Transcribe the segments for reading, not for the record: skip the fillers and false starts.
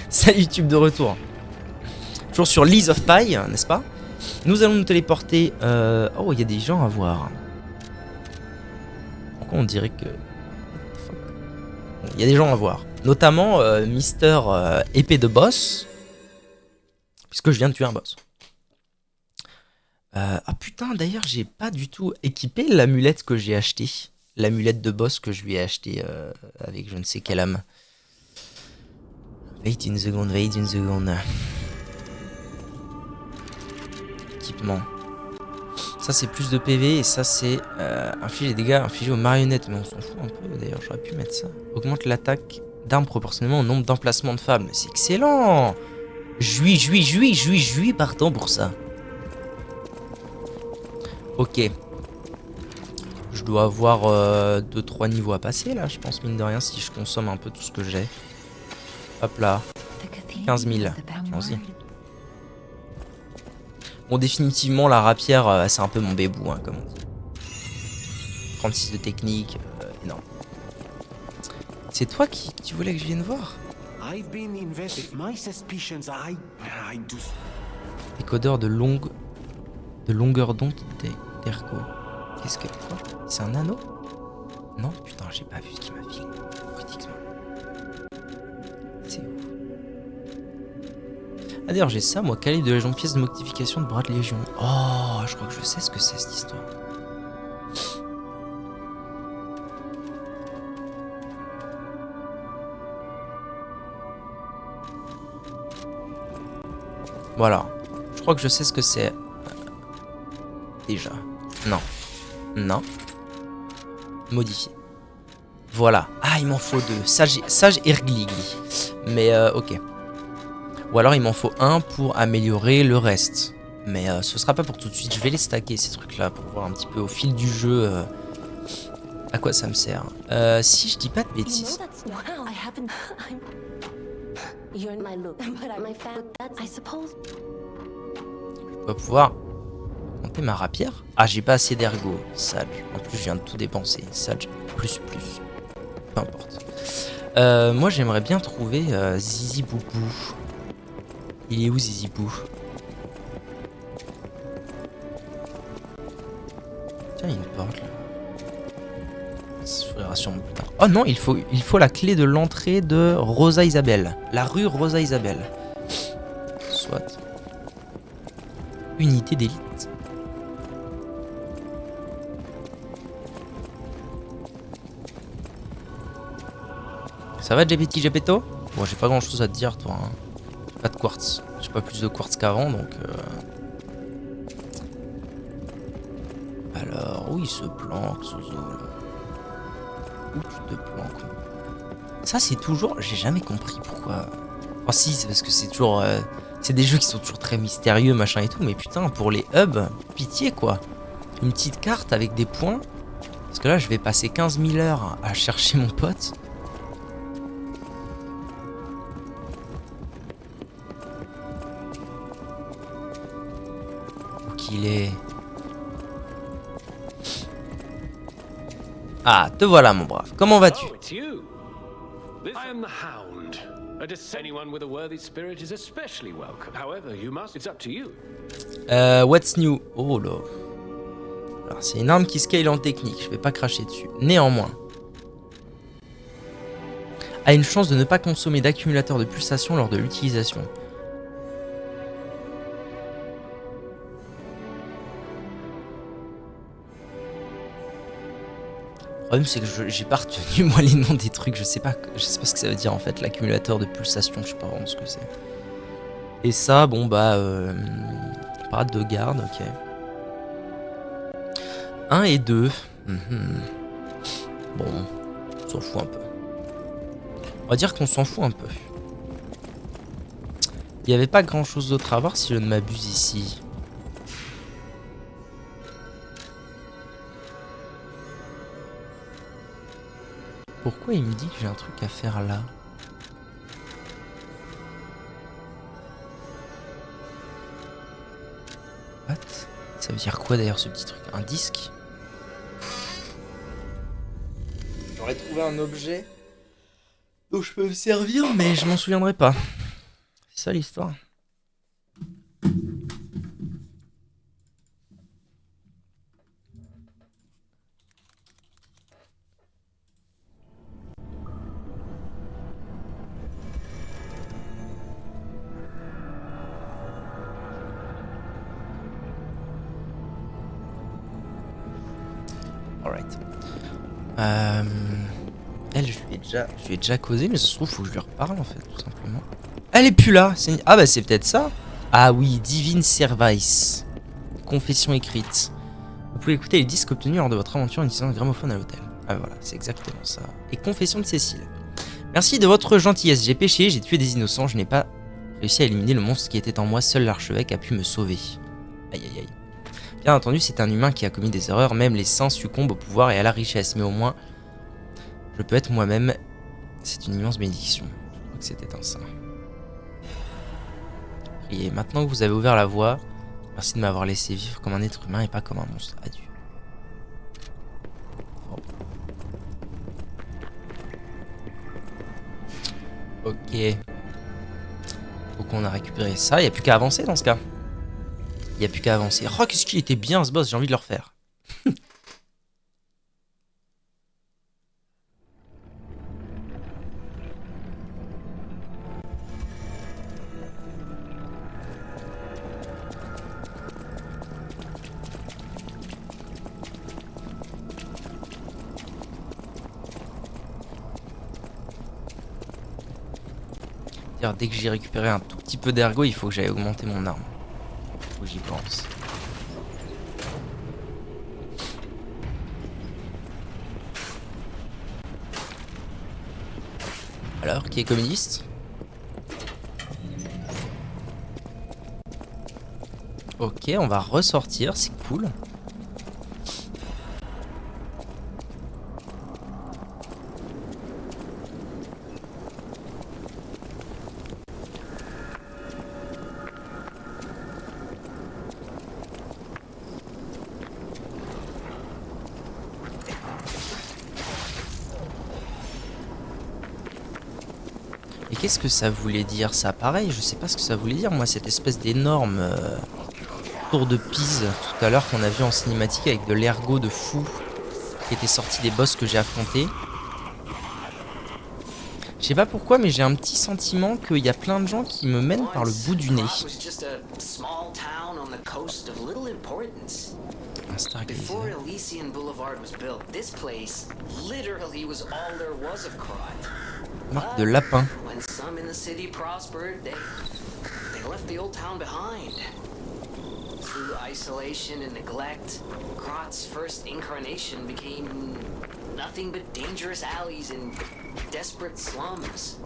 Salut YouTube de retour. Toujours sur Lies of Pi, n'est-ce pas? Nous allons nous téléporter... Oh, il y a des gens à voir. Pourquoi on dirait que... Il y a des gens à voir. Notamment Mister Épée de Boss. Puisque je viens de tuer un boss. Ah putain, d'ailleurs, j'ai pas du tout équipé l'amulette que j'ai achetée. L'amulette de boss que je lui ai achetée avec je ne sais quelle âme. Wait une seconde, wait une seconde. Équipement. Ça c'est plus de PV et ça c'est infliger des dégâts infligés aux marionnettes. Mais on s'en fout un peu d'ailleurs, j'aurais pu mettre ça. Augmente l'attaque d'armes proportionnellement au nombre d'emplacements de fables. C'est excellent. Jouis partant pour ça. Ok. Je dois avoir 2-3 niveaux à passer là, je pense, mine de rien, si je consomme un peu tout ce que j'ai. Hop là. 15 000. Allons-y. Bon, définitivement, la rapière, c'est un peu mon bébou, hein, comme on dit. 36 de technique, énorme. C'est toi qui voulais que je vienne voir? Décodeur de longueur d'onde d'Ergo. Qu'est-ce que... C'est un anneau? Non, putain, j'ai pas vu ce qu'il m'a filé. C'est où? Ah d'ailleurs, j'ai ça, moi, calibre de Légion, pièce de modification de bras de Légion. Oh, je crois que je sais ce que c'est, cette histoire. Voilà. Je crois que je sais ce que c'est. Déjà. Non. Non. Modifier. Voilà. Ah, il m'en faut 2. Sage Ergligli. Mais ok. Ou alors il m'en faut un pour améliorer le reste. Mais ce sera pas pour tout de suite. Je vais les stacker ces trucs là pour voir un petit peu au fil du jeu à quoi ça me sert. Si je dis pas de bêtises. Je vais pouvoir monter ma rapière. Ah, j'ai pas assez d'ergo. Sage. En plus, je viens de tout dépenser. Sage plus. Peu importe. Moi, j'aimerais bien trouver Zizi Boubou. Il est où Zizi Bou? Tiens, il y a une porte là. Ça s'ouvrira sûrement plus tard. Oh non, il faut la clé de l'entrée de Rosa Isabelle. La rue Rosa Isabelle. Soit. Unité d'élite. Ça va, GPT Gepetto? Bon, j'ai pas grand chose à te dire, toi. Hein. Pas de quartz. J'ai pas plus de quartz qu'avant, donc... Alors, où il se planque, ce zoo, là? Où tu te planques? Ça, c'est toujours... J'ai jamais compris pourquoi... Oh si, c'est parce que c'est toujours... C'est des jeux qui sont toujours très mystérieux, machin et tout, mais putain, pour les hubs, pitié, quoi. Une petite carte avec des points. Parce que là, je vais passer 15 000 heures à chercher mon pote. Il est... Ah, te voilà mon brave. Comment vas-tu? What's new? Oh là. Alors c'est une arme qui scale en technique, je vais pas cracher dessus. Néanmoins, a une chance de ne pas consommer d'accumulateur de pulsation lors de l'utilisation. Le problème c'est que j'ai pas retenu moi les noms des trucs, je sais pas ce que ça veut dire en fait, l'accumulateur de pulsation, je sais pas vraiment ce que c'est. Et ça, bon bah, parade de garde, ok. 1 et 2. Bon, on s'en fout un peu. On va dire qu'on s'en fout un peu. Il n'y avait pas grand chose d'autre à voir si je ne m'abuse ici. Pourquoi il me dit que j'ai un truc à faire là? What? Ça veut dire quoi d'ailleurs ce petit truc? Un disque? J'aurais trouvé un objet dont je peux me servir, mais je m'en souviendrai pas. C'est ça l'histoire. Alright. Elle, je lui ai déjà causé, mais ça se trouve, faut que je lui reparle en fait, tout simplement. Elle est plus là. Ah bah c'est peut-être ça. Ah oui, Divine Service. Confession écrite. Vous pouvez écouter les disques obtenus lors de votre aventure en utilisant un gramophone à l'hôtel. Ah voilà, c'est exactement ça. Et confession de Cécile. Merci de votre gentillesse. J'ai péché, j'ai tué des innocents, je n'ai pas réussi à éliminer le monstre qui était en moi. Seul l'archevêque a pu me sauver. Aïe aïe aïe. Bien entendu, c'est un humain qui a commis des erreurs. Même les saints succombent au pouvoir et à la richesse. Mais au moins, je peux être moi-même. C'est une immense bénédiction. Je crois que c'était un saint. Et maintenant que vous avez ouvert la voie, merci de m'avoir laissé vivre comme un être humain et pas comme un monstre. Adieu. Oh. Ok. Donc on a récupéré ça. Il n'y a plus qu'à avancer dans ce cas. Il n'y a plus qu'à avancer. Oh, qu'est-ce qu'il était bien ce boss. J'ai envie de le refaire. Dès que j'ai récupéré un tout petit peu d'ergot, il faut que j'aille augmenter mon arme. Faut que j'y pense. Alors, qui est communiste? Ok, on va ressortir, c'est cool. Et qu'est-ce que ça voulait dire ça? Pareil, je sais pas ce que ça voulait dire, moi, cette espèce d'énorme tour de Pise tout à l'heure qu'on a vu en cinématique avec de l'ergot de fou qui était sorti des boss que j'ai affrontés. Je sais pas pourquoi, mais j'ai un petit sentiment qu'il y a plein de gens qui me mènent par le bout du nez. Un stargazer. Marque de lapin. Through isolation and neglect, Krot's first incarnation became nothing but dangerous alleys and desperate slums.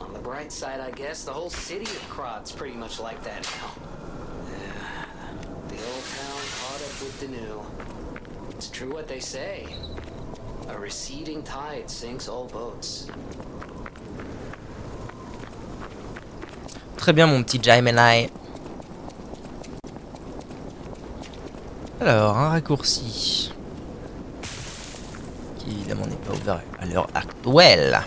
On the bright side, I guess, the whole city of Krot's pretty much like that now. The old town caught up with the new. It's true what they say. A receding tide sinks all boats. Très bien, mon petit Gemini. Alors, un raccourci qui évidemment n'est pas ouvert à l'heure actuelle.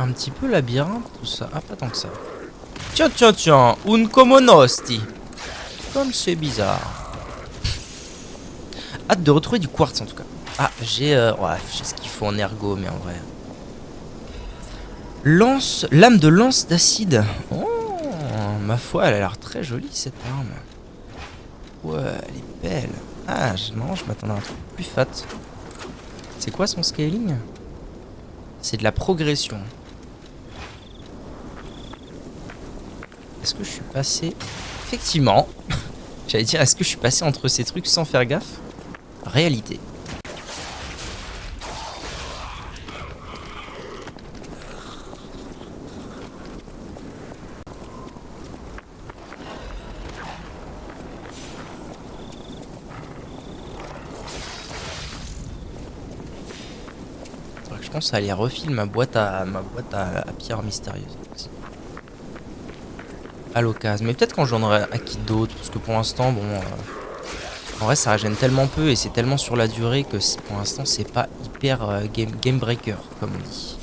Un petit peu labyrinthe, tout ça. Ah, pas tant que ça. Tiens, tiens, tiens. Un comonosti. Comme c'est bizarre. Hâte de retrouver du quartz en tout cas. Ah, j'ai ce qu'il faut en ergot, mais en vrai. Lame de lance d'acide. Oh, ma foi, elle a l'air très jolie cette arme. Ouais, elle est belle. Ah, non, je m'attendais à un truc plus fat. C'est quoi son scaling? C'est de la progression. Est-ce que je suis passé... Effectivement. J'allais dire, est-ce que je suis passé entre ces trucs sans faire gaffe? Réalité. je pense aller refiler ma boîte à pierre mystérieuse aussi. À l'occasion. Mais peut-être quand j'en aurai acquis d'autres, parce que pour l'instant, bon, en vrai, ça régène tellement peu et c'est tellement sur la durée que pour l'instant, c'est pas hyper game breaker, comme on dit.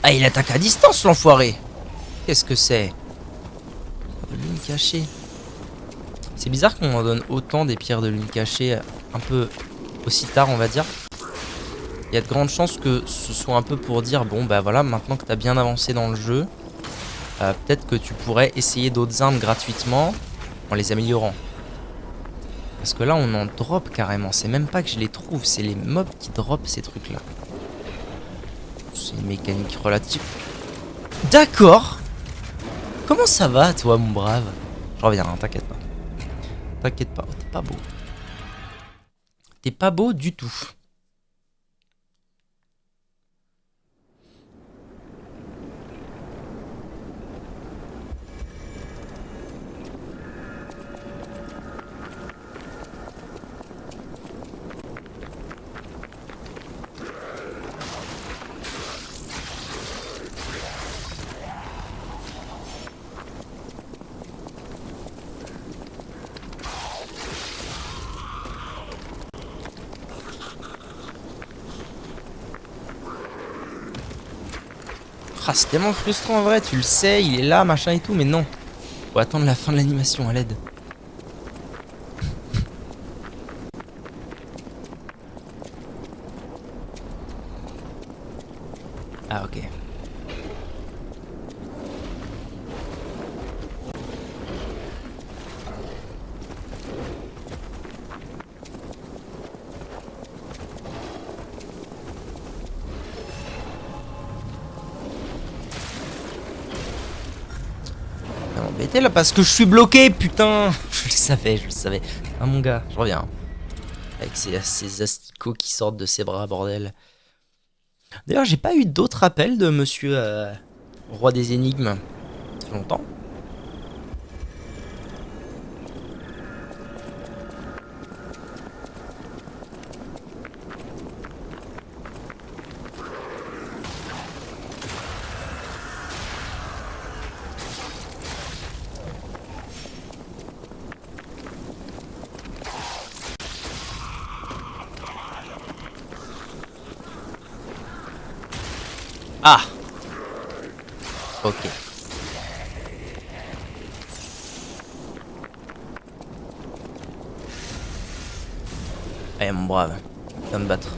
Ah, il attaque à distance, l'enfoiré. Qu'est-ce que c'est? De lune cachée. C'est bizarre qu'on en donne autant des pierres de lune cachée un peu aussi tard, on va dire. Il y a de grandes chances que ce soit un peu pour dire, bon bah voilà, maintenant que t'as bien avancé dans le jeu, peut-être que tu pourrais essayer d'autres armes gratuitement en les améliorant. Parce que là on en drop carrément, c'est même pas que je les trouve, c'est les mobs qui drop ces trucs là. C'est une mécanique relative. D'accord. Comment ça va toi mon brave? Je reviens, hein, t'inquiète pas. T'inquiète pas, t'es pas beau. T'es pas beau du tout. Ah, c'est tellement frustrant en vrai, tu le sais, il est là, machin et tout, mais non. Faut attendre la fin de l'animation à l'aide. Ah ok. Ça m'embêtait là parce que je suis bloqué, putain. Je le savais, je le savais. Ah mon gars, je reviens. Avec ces asticots qui sortent de ses bras, bordel. D'ailleurs, j'ai pas eu d'autres appels de monsieur Roi des Énigmes. Ça fait longtemps. Ah. Ok. Allez mon brave, viens me battre.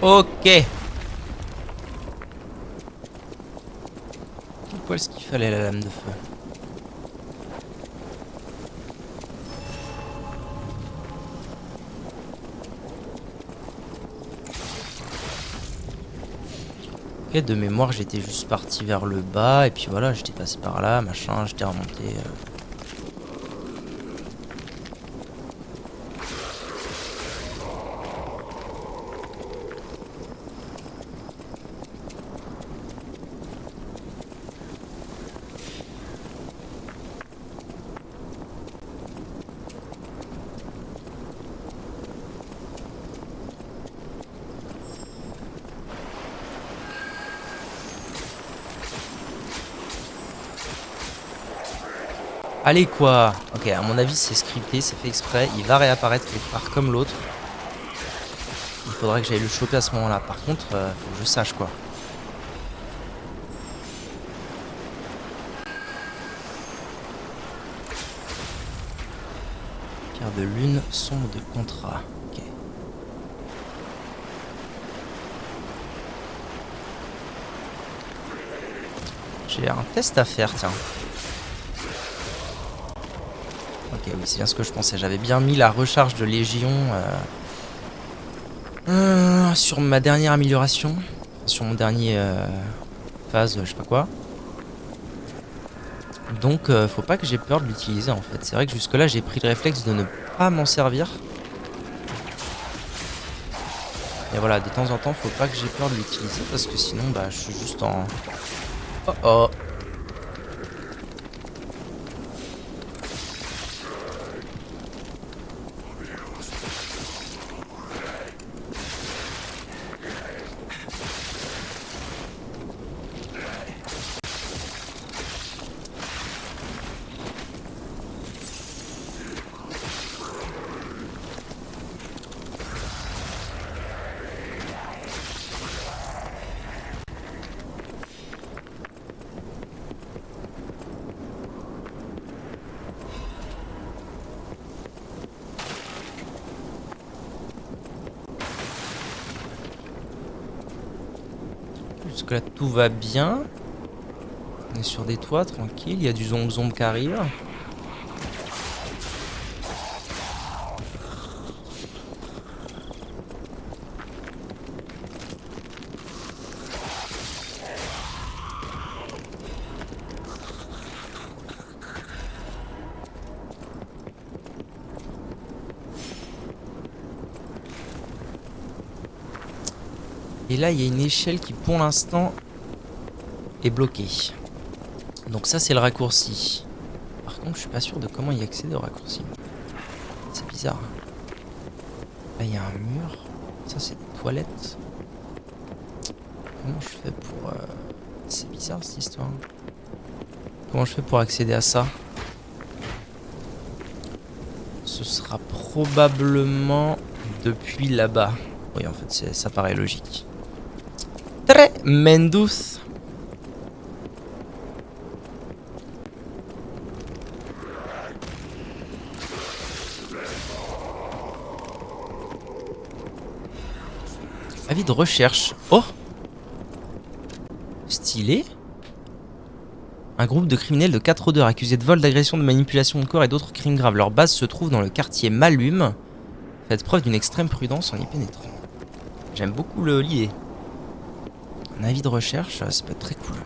Ok. Pourquoi est-ce qu'il fallait la lame de feu? Ok, de mémoire, j'étais juste parti vers le bas et puis voilà, j'étais passé par là, machin, j'étais remonté. Allez quoi. Ok, à mon avis c'est scripté, c'est fait exprès. Il va réapparaître quelque part comme l'autre. Il faudrait que j'aille le choper à ce moment là. Par contre, faut que je sache quoi. Pierre de lune, sombre de contrat. Ok. J'ai un test à faire, tiens. Ok, oui, c'est bien ce que je pensais. J'avais bien mis la recharge de Légion sur ma dernière amélioration. Sur mon dernier phase, je sais pas quoi. Donc, faut pas que j'ai peur de l'utiliser en fait. C'est vrai que jusque-là, j'ai pris le réflexe de ne pas m'en servir. Et voilà, de temps en temps, faut pas que j'ai peur de l'utiliser parce que sinon, bah, je suis juste en... Oh oh. Jusque là, tout va bien. On est sur des toits, tranquille. Il y a du zombie qui arrive. Et là, il y a une échelle qui, pour l'instant, est bloquée. Donc ça, c'est le raccourci. Par contre, je suis pas sûr de comment y accéder au raccourci. C'est bizarre. Là, il y a un mur. Ça, c'est des toilettes. Comment je fais pour... C'est bizarre, cette histoire. Comment je fais pour accéder à ça? Ce sera probablement depuis là-bas. Oui, en fait, ça paraît logique. Tremendous. Avis de recherche. Oh! Stylé. Un groupe de criminels de 4 odeurs accusés de vol, d'agression, de manipulation de corps et d'autres crimes graves. Leur base se trouve dans le quartier Malum. Faites preuve d'une extrême prudence en y pénétrant. J'aime beaucoup l'idée. Un avis de recherche, ça peut être très cool.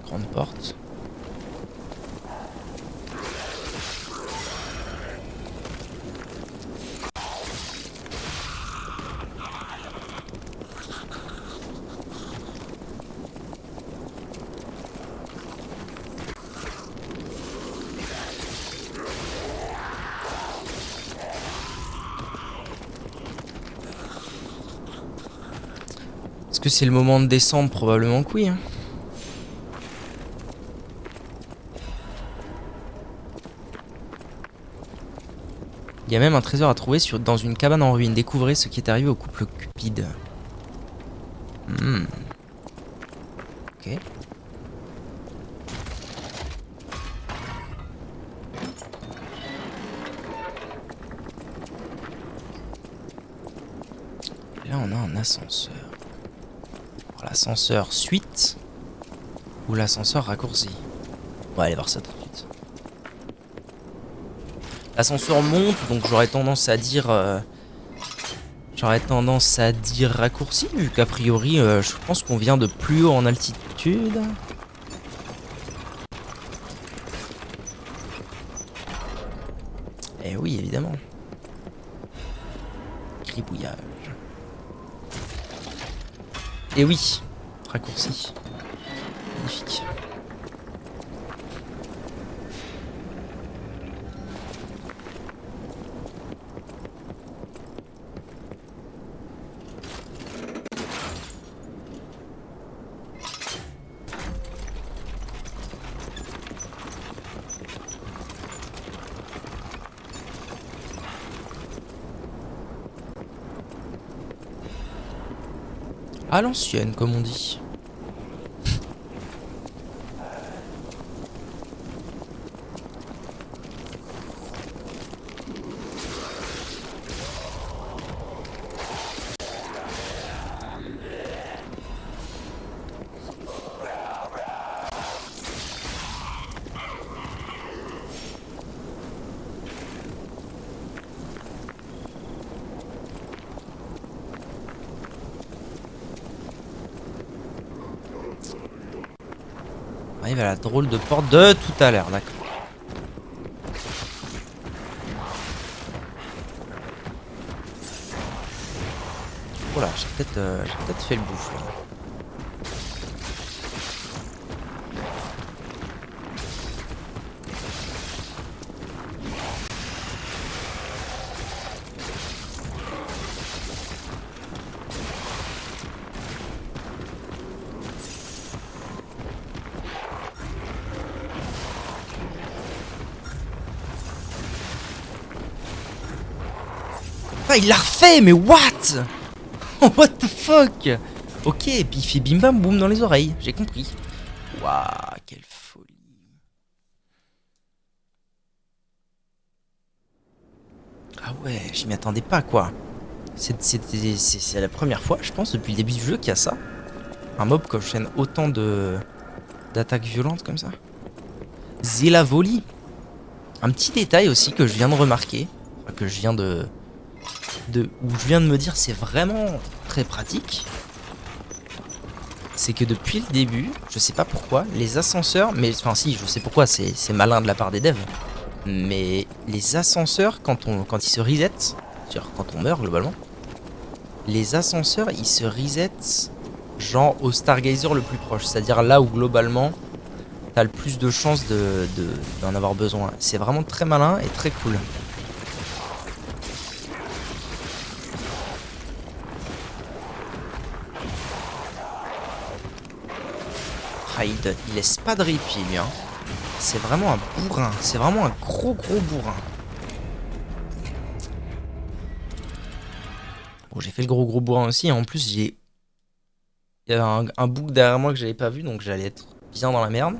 Grande porte. Est-ce que c'est le moment de descendre? Probablement que oui. Hein. Il y a même un trésor à trouver dans une cabane en ruine. Découvrez ce qui est arrivé au couple Cupide. Ok. Et là, on a un ascenseur. L'ascenseur suite ou l'ascenseur raccourci? On va aller voir ça tout de suite. L'ascenseur monte, donc j'aurais tendance à dire raccourci, vu qu'a priori je pense qu'on vient de plus haut en altitude. Eh oui, évidemment. Gribouillage. Et oui, raccourci. Magnifique. À l'ancienne, comme on dit. On arrive à la drôle de porte de tout à l'heure, d'accord. Voilà, j'ai peut-être fait le bouffe là. Ah, il l'a refait, mais what? What the fuck? Ok, et puis il fait bim bam boum dans les oreilles, j'ai compris. Waouh, quelle folie. Ah ouais, je m'y attendais pas quoi. C'est la première fois, je pense, depuis le début du jeu qu'il y a ça. Un mob qui enchaîne autant d'attaques violentes comme ça. Zela Voli. Un petit détail aussi que je viens de remarquer, enfin, que je viens où je viens de me dire c'est vraiment très pratique. C'est que depuis le début, je sais pas pourquoi, les ascenseurs, mais enfin si, je sais pourquoi, c'est malin de la part des devs, mais les ascenseurs quand ils se reset, c'est-à-dire quand on meurt globalement, les ascenseurs ils se reset genre au Stargazer le plus proche, c'est-à-dire là où globalement t'as le plus de chances d'en avoir besoin. C'est vraiment très malin et très cool. Ah, il laisse pas de répit lui hein. C'est vraiment un bourrin, c'est vraiment un gros bourrin. Bon, j'ai fait le gros bourrin aussi, et en plus il y avait un bouc derrière moi que j'avais pas vu, donc j'allais être bien dans la merde.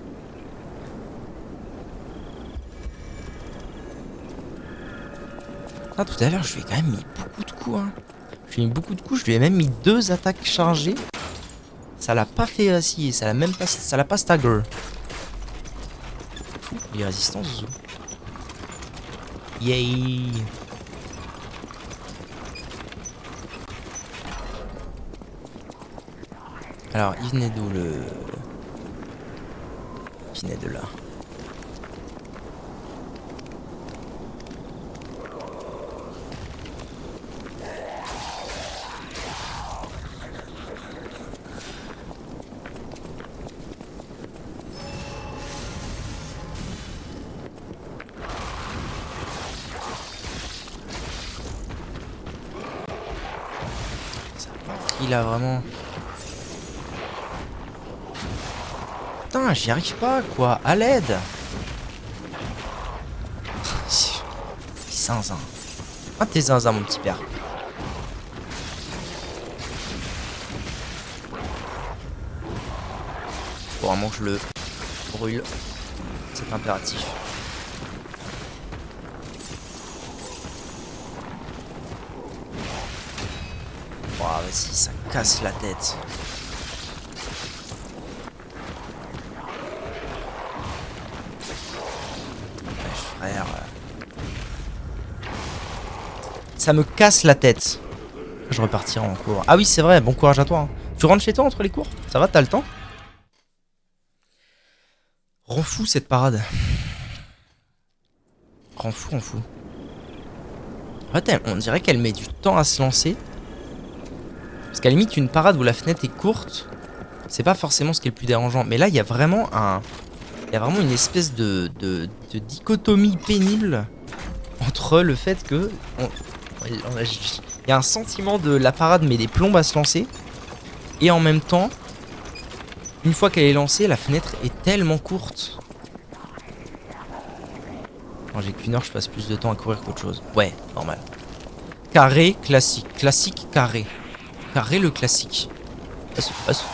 Ah, tout à l'heure je lui ai quand même mis beaucoup de coups hein. Je lui ai mis beaucoup de coups, je lui ai même mis 2 attaques chargées. Ça l'a pas fait vaciller, ça l'a pas stagger. Fou, il est résistant Zouzou. Yay. Alors, il venait d'où le... Il venait de là. Il a vraiment... Putain, j'y arrive pas, quoi. À l'aide. Zinzin. Ah, t'es zinzin, mon petit père. Faut vraiment que je le brûle. C'est impératif. Oh, vas-y, ça casse la tête. Frère. Ça me casse la tête. Je repartirai en cours. Ah oui, c'est vrai, bon courage à toi. Hein. Tu rentres chez toi entre les cours? Ça va, t'as le temps? Rend fou cette parade. Rend fou, rend fou. En fait, on dirait qu'elle met du temps à se lancer. Parce qu'à la limite, une parade où la fenêtre est courte, c'est pas forcément ce qui est le plus dérangeant. Mais là, il y a vraiment une espèce de dichotomie pénible entre le fait que... Il y a un sentiment de la parade met des plombes à se lancer. Et en même temps, une fois qu'elle est lancée, la fenêtre est tellement courte. Quand j'ai qu'une heure, je passe plus de temps à courir qu'autre chose. Ouais, normal. Carré, classique. Classique, carré. Carré, le classique. Passe.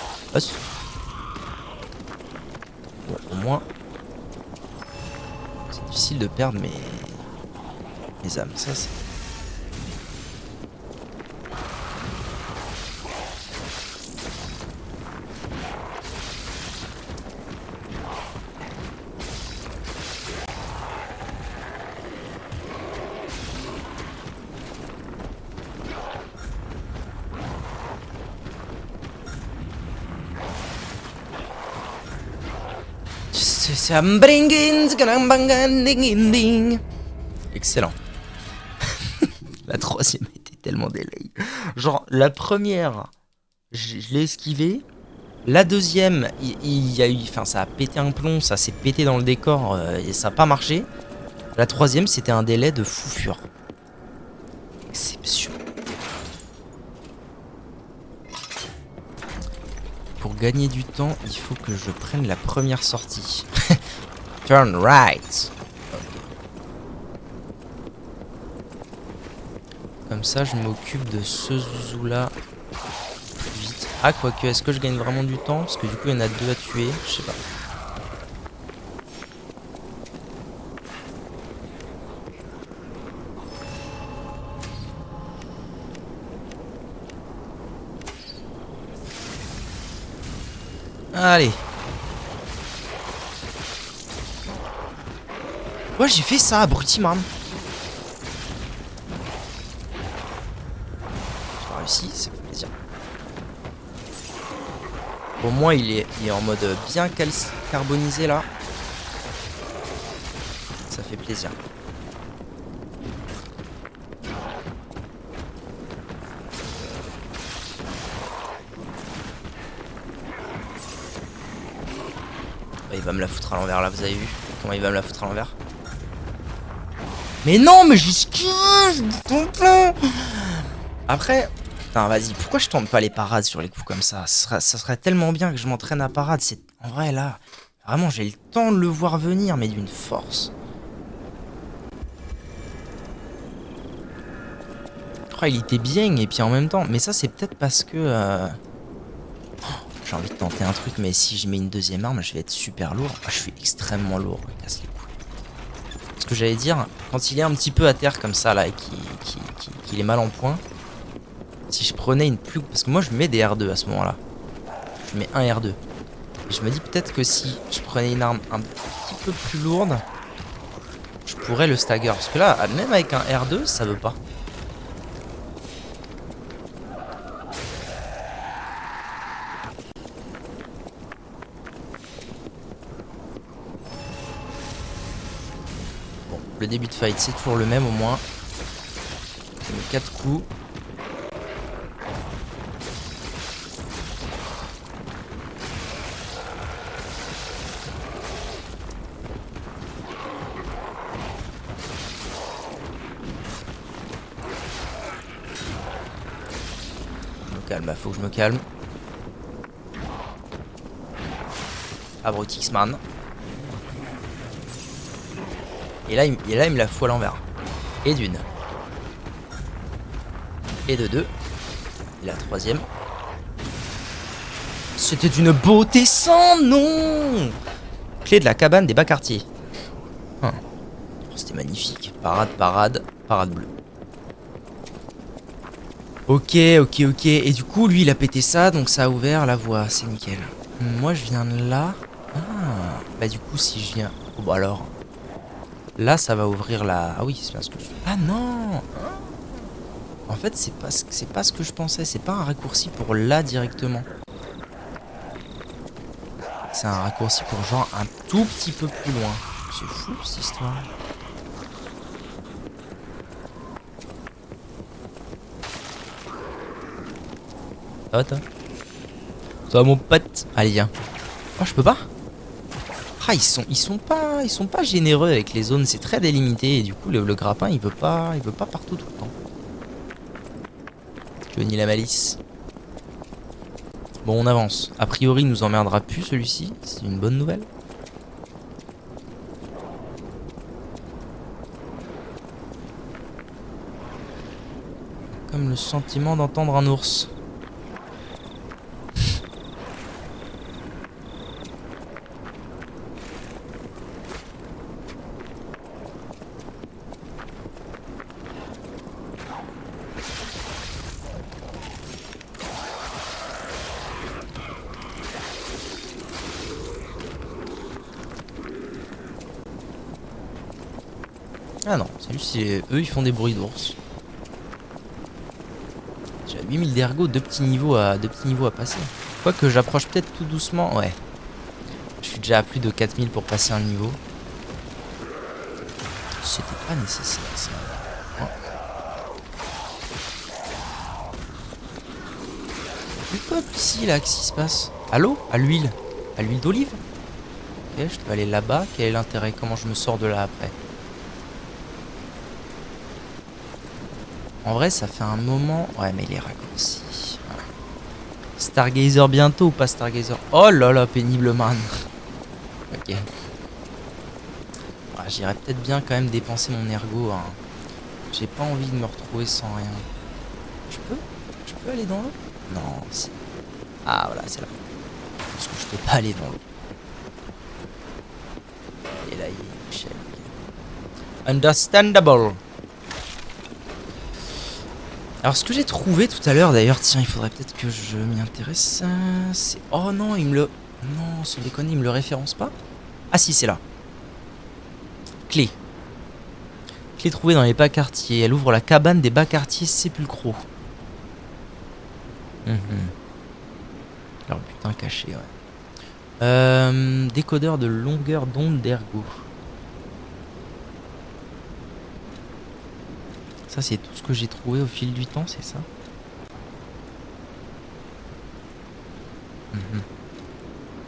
Bon, au moins... C'est difficile de perdre mes âmes. Ça, c'est... C'est un bringing, ding, ding. Excellent. La troisième était tellement délai. Genre, la première, je l'ai esquivé. La deuxième, il y a eu, enfin, ça a pété un plomb, ça s'est pété dans le décor et ça n'a pas marché. La troisième, c'était un délai de fou fure. Exception. Pour gagner du temps, il faut que je prenne la première sortie. Turn right. Comme ça, je m'occupe de ce zouzou-là plus vite. Ah, quoique, est-ce que je gagne vraiment du temps? Parce que du coup, il y en a deux à tuer. Je sais pas. Allez. Ouais, j'ai fait ça, abruti, man. J'ai réussi, ça fait plaisir. Au moins, il est en mode bien carbonisé, là. Ça fait plaisir. Il va me la foutre à l'envers, là, vous avez vu comment il va me la foutre à l'envers? Mais non, mais j'esquive ton plan. Après, putain, vas-y, pourquoi je tente pas les parades sur les coups comme ça? Ça serait tellement bien que je m'entraîne à parade. C'est en vrai, là, vraiment, j'ai le temps de le voir venir, mais d'une force. Oh, il était bien, et puis en même temps, mais ça, c'est peut-être parce que... j'ai envie de tenter un truc, mais si je mets une deuxième arme, je vais être super lourd. Ah, je suis extrêmement lourd, casse les couilles. Ce que j'allais dire, quand il est un petit peu à terre comme ça là et qu'il est mal en point, si je prenais une plus... Parce que moi je mets des R2 à ce moment là. Je mets un R2. Et je me dis peut-être que si je prenais une arme un petit peu plus lourde, je pourrais le stagger. Parce que là, même avec un R2, ça veut pas. Le début de fight, c'est toujours le même au moins. Je mets 4 coups. Je me calme, faut que je me calme. Abrutixman. Et là, il me la fout à l'envers. Et d'une. Et de deux. Et la troisième. C'était d'une beauté sans nom. Clé de la cabane des bas quartiers. Oh, c'était magnifique. Parade, parade, parade bleue. Ok. Et du coup, lui, il a pété ça, donc ça a ouvert la voie. C'est nickel. Moi, je viens de là. Ah, bah du coup, si je viens... Oh, bah alors... Là, ça va ouvrir la... Ah oui, c'est bien ce que je... Ah non. En fait, c'est pas ce que je pensais. C'est pas un raccourci pour là directement. C'est un raccourci pour genre un tout petit peu plus loin. C'est fou cette histoire. Ça va toi? Ça va mon pote? Allez viens. Oh, je peux pas? Ah, ils sont pas généreux avec les zones, c'est très délimité et du coup le grappin il veut pas partout tout le temps. Johnny la malice. Bon, on avance. A priori, il nous emmerdera plus celui-ci, c'est une bonne nouvelle. Comme le sentiment d'entendre un ours. Ah non, c'est juste eux ils font des bruits d'ours. J'ai 8000 d'ergo, deux petits niveaux à passer. Quoique j'approche peut-être tout doucement, ouais. Je suis déjà à plus de 4000 pour passer un niveau. C'était pas nécessaire ça. Oh. Du peuple ici là, qu'est-ce qui se passe? Allô? À l'huile? À l'huile d'olive? Ok, je peux aller là-bas. Quel est l'intérêt? Comment je me sors de là après? En vrai, ça fait un moment... Ouais, mais il est raccourci. Voilà. Stargazer bientôt ou pas Stargazer? Oh là là, pénible man. Ok. Ah, j'irais peut-être bien quand même dépenser mon ergot. Hein. J'ai pas envie de me retrouver sans rien. Je peux aller dans l'eau? Non, si. Ah, voilà, c'est là. Parce que je peux pas aller dans l'eau. Et là, il est Michel. Understandable. Alors, ce que j'ai trouvé tout à l'heure, d'ailleurs, tiens, il faudrait peut-être que je m'y intéresse. C'est... Oh non, il me le... Non, sans déconner, il me le référence pas? Ah si, c'est là. Clé. Clé trouvée dans les bas quartiers. Elle ouvre la cabane des bas quartiers sépulcraux. Alors, putain, caché, ouais. Décodeur de longueur d'onde d'ergot. Ça, c'est tout ce que j'ai trouvé au fil du temps, c'est ça?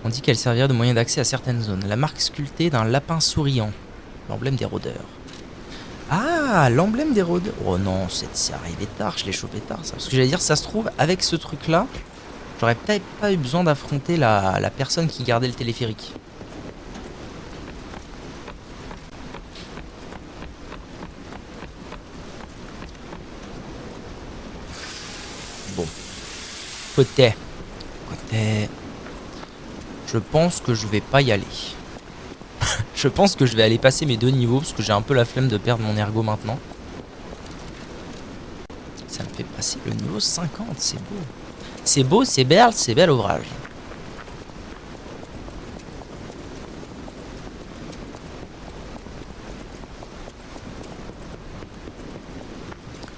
On dit qu'elle servira de moyen d'accès à certaines zones. La marque sculptée d'un lapin souriant. L'emblème des rôdeurs. Ah, l'emblème des rôdeurs. Oh non, c'est arrivé tard, je l'ai chopé tard ça. Parce que j'allais dire, ça se trouve, avec ce truc-là, j'aurais peut-être pas eu besoin d'affronter la personne qui gardait le téléphérique. Bon. Côté. Je pense que je vais pas y aller. Je pense que je vais aller passer mes 2 niveaux parce que j'ai un peu la flemme de perdre mon ergot maintenant. Ça me fait passer le niveau 50, c'est beau. C'est beau, c'est bel ouvrage.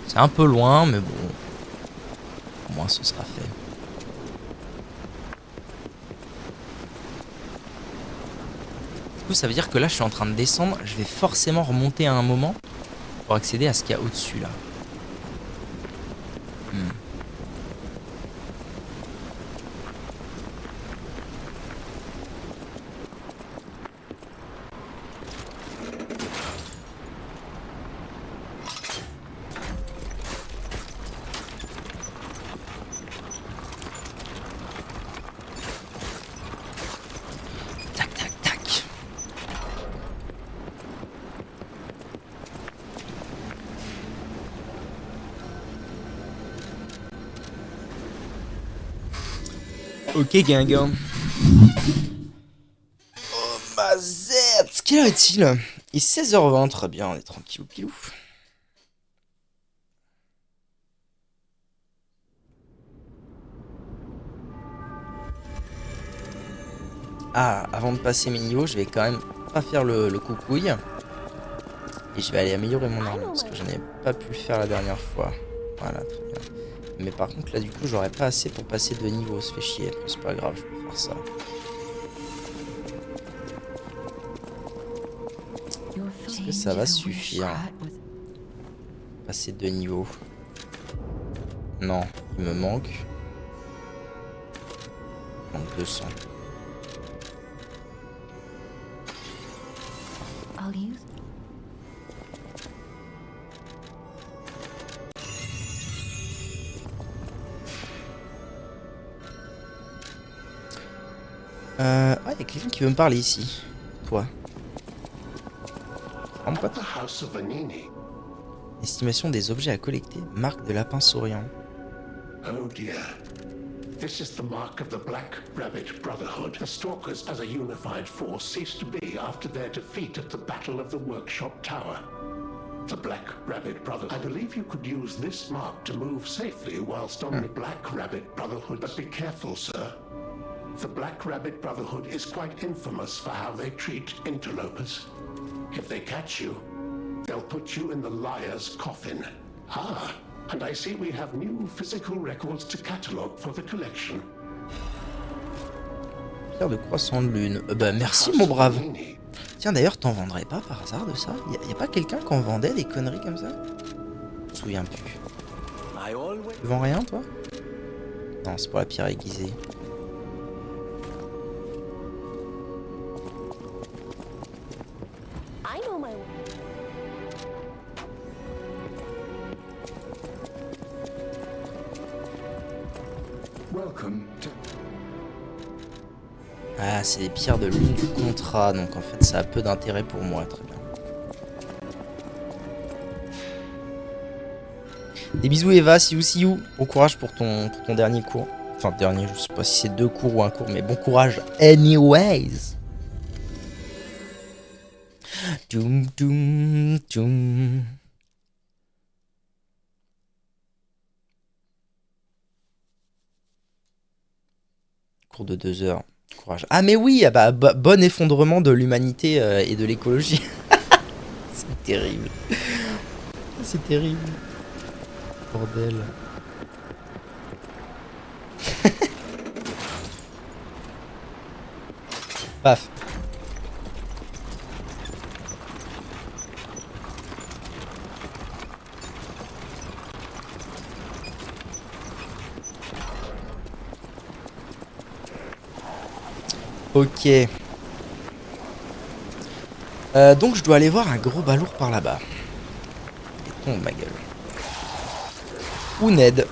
C'est un peu loin, mais bon. Au moins ce sera fait. Du coup, ça veut dire que là, je suis en train de descendre. Je vais forcément remonter à un moment pour accéder à ce qu'il y a au-dessus, là. Tac, tac, tac. Ok, Guingamp. Oh, ma zette. Quelle heure est-il? Il est 16h20, très bien, on est tranquille ou pilou. Ah, avant de passer mes niveaux, je vais quand même pas faire le coucouille. Et je vais aller améliorer mon arme, parce que je n'ai pas pu le faire la dernière fois. Voilà, très bien. Mais par contre, là, du coup, j'aurais pas assez pour passer de niveau, ça fait chier. C'est pas grave, je peux faire ça. Est-ce que ça va suffire? Passer 2 niveaux. Non, il me manque. Il manque 200. Ah, il y a quelqu'un qui veut me parler ici. Toi. Estimation des objets à collecter. Marque de lapin souriant. Oh dear. This is the mark of the Black Rabbit Brotherhood. The Stalkers as a unified force ceased to be after their defeat at the Battle of the Workshop Tower. The Black Rabbit Brotherhood. I believe you could use this mark to move safely whilst on the Black Rabbit Brotherhood. But be careful, sir. The Black Rabbit Brotherhood is quite infamous for how they treat interlopers. If they catch you, they'll put you in the liar's coffin. Ah, and I see we have new physical records to catalogue for the collection. Pierre de croissant de lune. Bah merci mon brave. Tiens d'ailleurs t'en vendrais pas par hasard de ça? Y a pas quelqu'un qui en vendait des conneries comme ça? Je me souviens plus. Tu vends rien toi? Non c'est pour la pierre aiguisée. Ah, c'est des pierres de lune du contrat, donc en fait ça a peu d'intérêt pour moi, très bien. Des bisous Eva, see you. Bon courage pour ton dernier cours. Enfin dernier, je sais pas si c'est 2 cours ou un cours, mais bon courage anyways. Doum doum doum. Cours de 2 heures. Courage. Ah mais oui, ah bah, bon effondrement de l'humanité et de l'écologie. C'est terrible. C'est terrible. Bordel. Paf. Ok. Donc je dois aller voir un gros balourd par là-bas. Et tombe ma gueule. Ou Ned.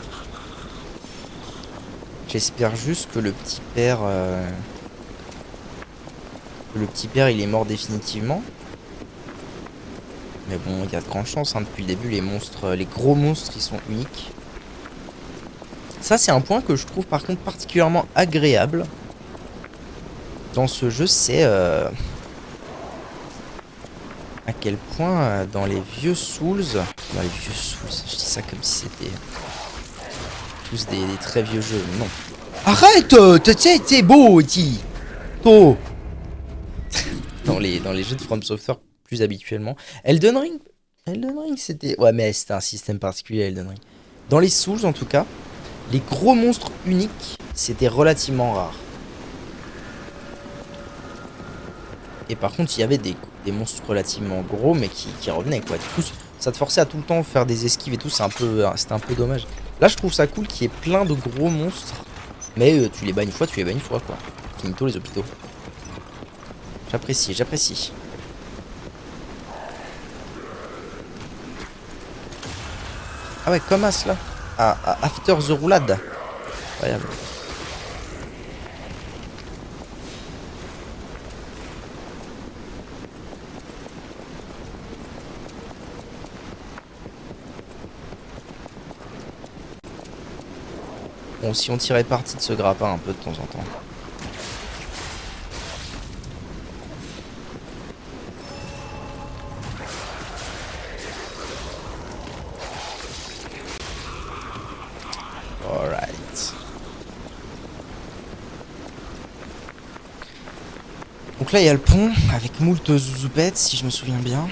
J'espère juste que le petit père... il est mort définitivement. Mais bon, il y a de grandes chances, hein. Depuis le début, les monstres, les gros monstres, ils sont uniques. Ça, c'est un point que je trouve par contre particulièrement agréable dans ce jeu, c'est à quel point dans les vieux Souls, je dis ça comme si c'était tous des très vieux jeux, non. Arrête, t'es beau, Iti. Oh. dans les jeux de From Software plus habituellement. Elden Ring c'était... Ouais mais c'était un système particulier Elden Ring. Dans les Souls en tout cas, les gros monstres uniques, c'était relativement rare. Et par contre, il y avait des monstres relativement gros, mais qui revenaient, quoi. Du coup, ça te forçait à tout le temps faire des esquives et tout, c'était un peu dommage. Là, je trouve ça cool qu'il y ait plein de gros monstres, mais tu les bats une fois, quoi. Finito les hôpitaux. J'apprécie. Ah ouais, comme As, là. After the roulade. Incroyable. Bon, si on tirait parti de ce grappin un peu de temps en temps. Alright. Donc là, il y a le pont avec moult zouzoupettes, si je me souviens bien.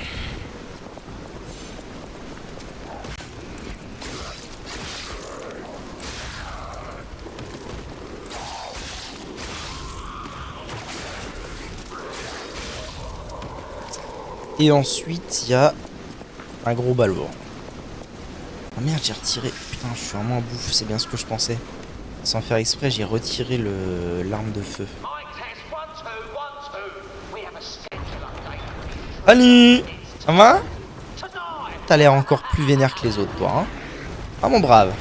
Et ensuite, il y a un gros balourd. Oh merde, j'ai retiré. Putain, je suis vraiment un bouffe, c'est bien ce que je pensais. Sans faire exprès, j'ai retiré l'arme de feu. Salut! Ça va? T'as l'air encore plus vénère que les autres, toi, hein? Ah, mon brave.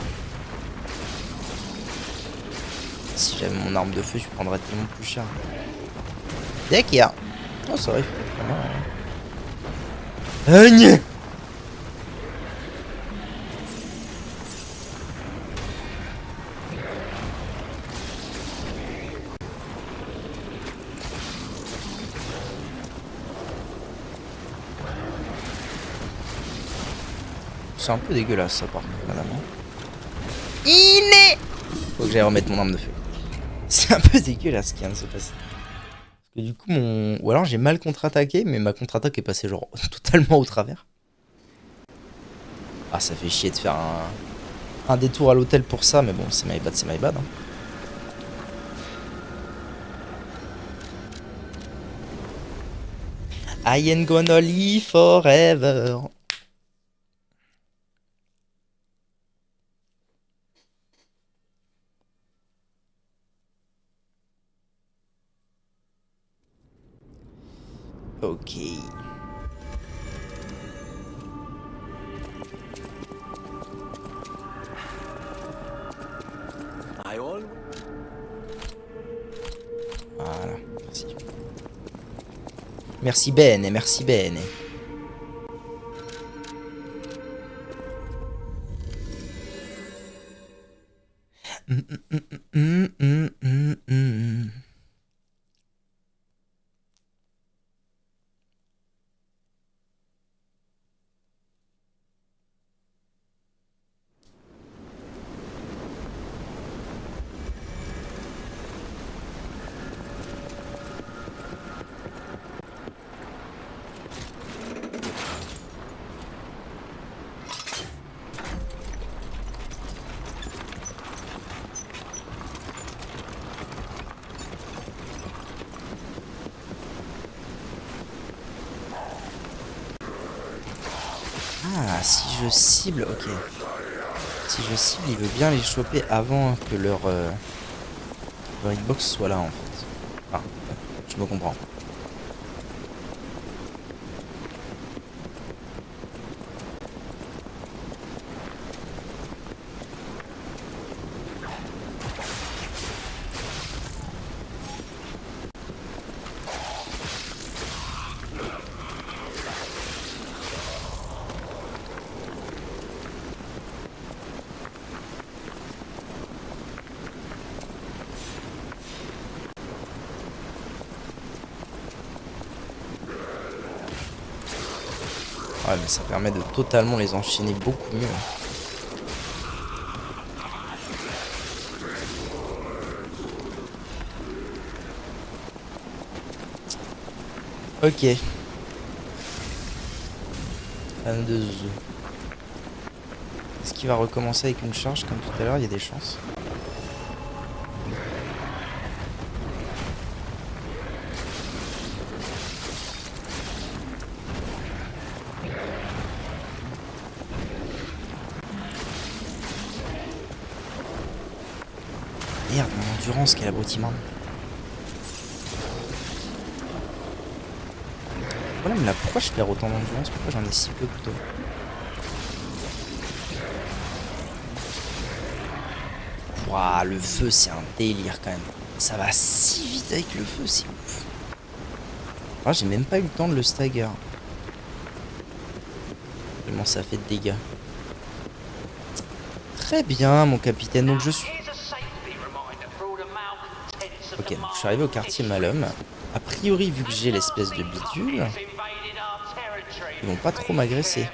Si j'avais mon arme de feu, je prendrais tellement plus cher. Dès qu'il y a. Oh, ça va, il faut pas mal, hein. C'est un peu dégueulasse ça par contre, madame. Faut que j'aille remettre mon arme de feu. C'est un peu dégueulasse ce qui vient de se passer. Parce que du coup ou alors j'ai mal contre-attaqué, mais ma contre-attaque est passée genre totalement au travers. Ah ça fait chier de faire un détour à l'hôtel pour ça, mais bon c'est my bad, hein. I ain't gonna live forever. Ok. Voilà, merci. Merci bene, merci bene. Ah, si je cible, ok. Si je cible, il veut bien les choper avant que leur hitbox soit là en fait. Enfin, je me comprends. Ouais, mais ça permet de totalement les enchaîner beaucoup mieux. Ok. Fan de zoo. Est-ce qu'il va recommencer avec une charge comme tout à l'heure? Il y a des chances. Merde, mon endurance, quel abrutiment. Le problème là, pourquoi je perds autant d'endurance? Pourquoi j'en ai si peu plutôt? Ouah, le feu, c'est un délire quand même. Ça va si vite avec le feu, c'est ouf. Ah, j'ai même pas eu le temps de le stagger. Tellement ça fait de dégâts. Très bien, mon capitaine. Donc je suis... Ok, donc je suis arrivé au quartier Malum. A priori, vu que j'ai l'espèce de bidule, ils vont pas trop m'agresser.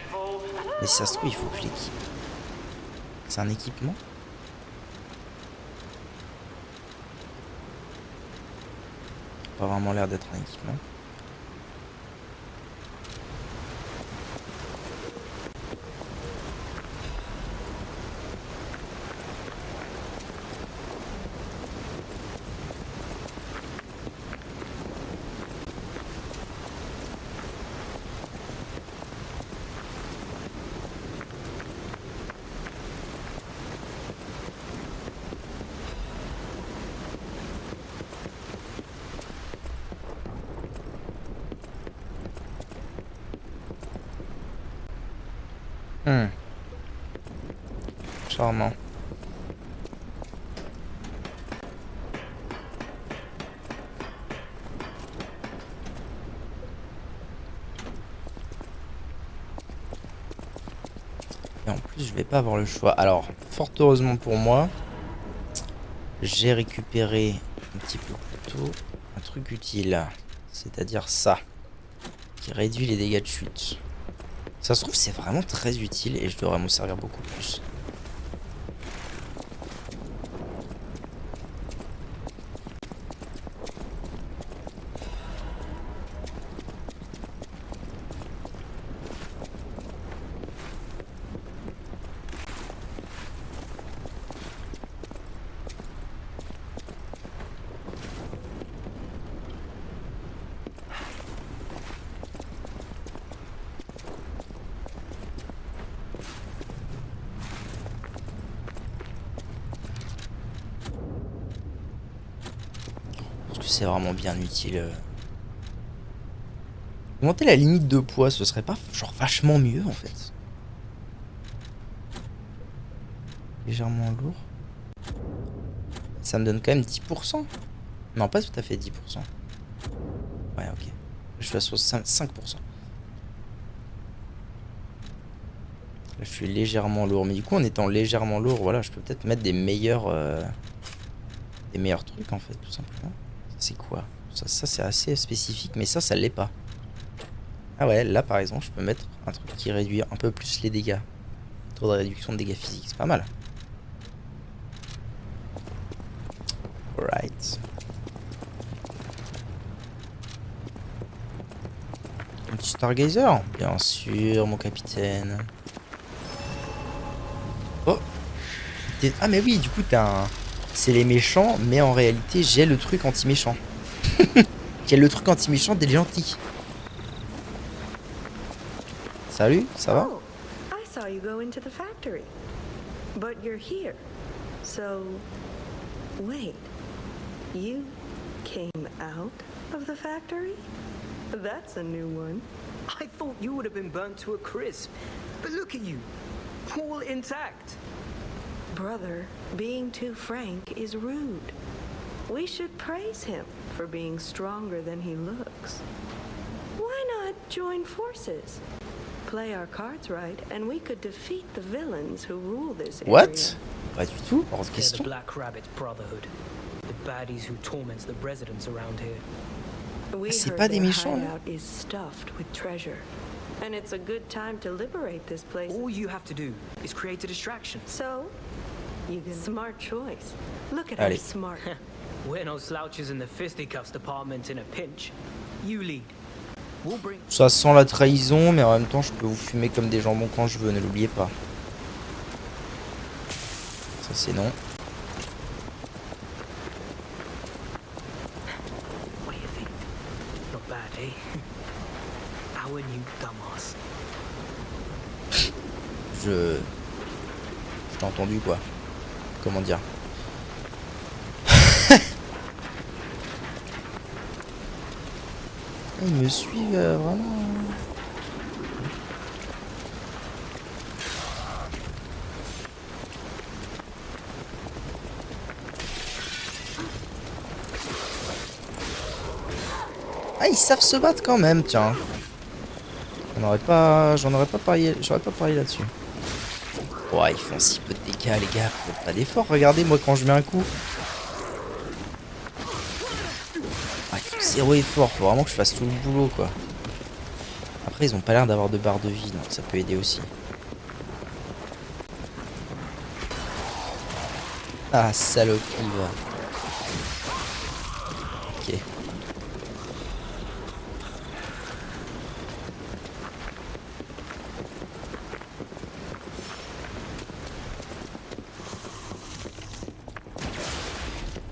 Mais si ça se trouve, il faut que je l'équipe. C'est un équipement? Pas vraiment l'air d'être un équipement. Charmant. Et en plus, je vais pas avoir le choix. Alors, fort heureusement pour moi, j'ai récupéré un petit peu plus tôt un truc utile. C'est-à-dire ça, qui réduit les dégâts de chute. Ça se trouve, c'est vraiment très utile et je devrais m'en servir beaucoup plus. c'est vraiment bien utile. Augmenter la limite de poids, ce serait pas genre vachement mieux en fait. Légèrement lourd. Ça me donne quand même 10%. Non, pas tout à fait 10%. Ouais, ok. Je suis à 5%. Là, je suis légèrement lourd. Mais du coup, en étant légèrement lourd, voilà, je peux peut-être mettre des meilleurs trucs, en fait, tout simplement. C'est quoi? Ça c'est assez spécifique, mais ça l'est pas. Ah ouais, là, par exemple, je peux mettre un truc qui réduit un peu plus les dégâts. Taux de réduction de dégâts physiques, c'est pas mal. Alright. Un petit Stargazer? Bien sûr, mon capitaine. Oh! Ah mais oui, du coup, t'as un... C'est les méchants, mais en réalité, j'ai le truc anti-méchant. J'ai le truc anti-méchant des gentils. Salut, ça va? Oh, I saw you go into the factory. But you're here. So, wait. You came out of the factory? That's a new one. I thought you would have been burnt to a crisp. But look at you, all intact. Brother, being too frank is rude. We should praise him for being stronger than he looks. Why not join forces? Play our cards right, and we could defeat the villains who rule this area. What? Pas du tout, hors de They're the question. Black Rabbit Brotherhood, the baddies who torment the residents around here. We C'est heard pas des their méchants, là. hideout is stuffed with treasure, and it's a good time to liberate this place. All you have to do is create a distraction. So, you get smart choice. Look at Allez. her smart. We're no slouches in the fisticuffs department in a pinch. You lead. We'll bring... Ça sent la trahison, mais en même temps, je peux vous fumer comme des jambons quand je veux, ne l'oubliez pas. Ça, c'est non. What do you think? Not bad, eh? Our new dumbass. Je l'ai entendu, quoi. Comment dire? Ils me suivent vraiment. Ah, ils savent se battre quand même, tiens. J'aurais pas parié là-dessus. Ouais, ils font si peu de dégâts, les gars. Faites pas d'efforts. Regardez, moi, quand je mets un coup. Ah, ils font zéro effort. Faut vraiment que je fasse tout le boulot, quoi. Après, ils ont pas l'air d'avoir de barre de vie, donc ça peut aider aussi. Ah, saloperie, va. Ok.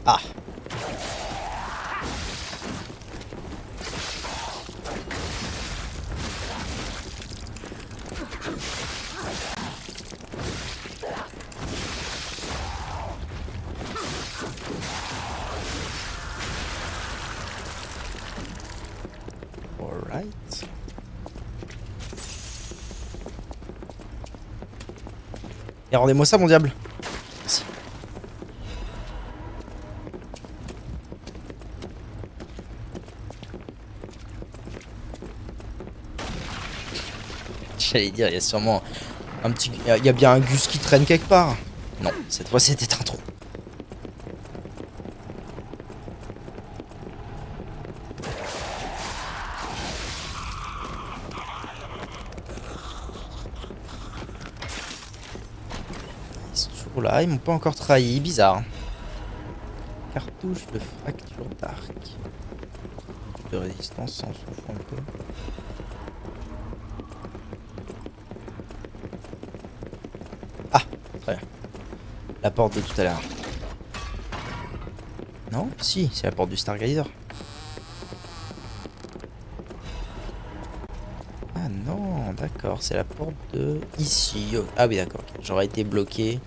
Ah. Alright. Et rendez-moi ça, mon diable. Merci. J'allais dire, il y a sûrement un petit... Il y a bien un Gus qui traîne quelque part. Non, cette fois c'était un trou. Ils sont toujours là, ils m'ont pas encore trahi, bizarre. Cartouche de fracture d'arc. De résistance, on s'en fout un peu. Ah, très bien. La porte de tout à l'heure. Non, si, c'est la porte du Stargazer. Ah non, d'accord, c'est la porte de ici. Oh, ah oui, d'accord. Okay. J'aurais été bloqué.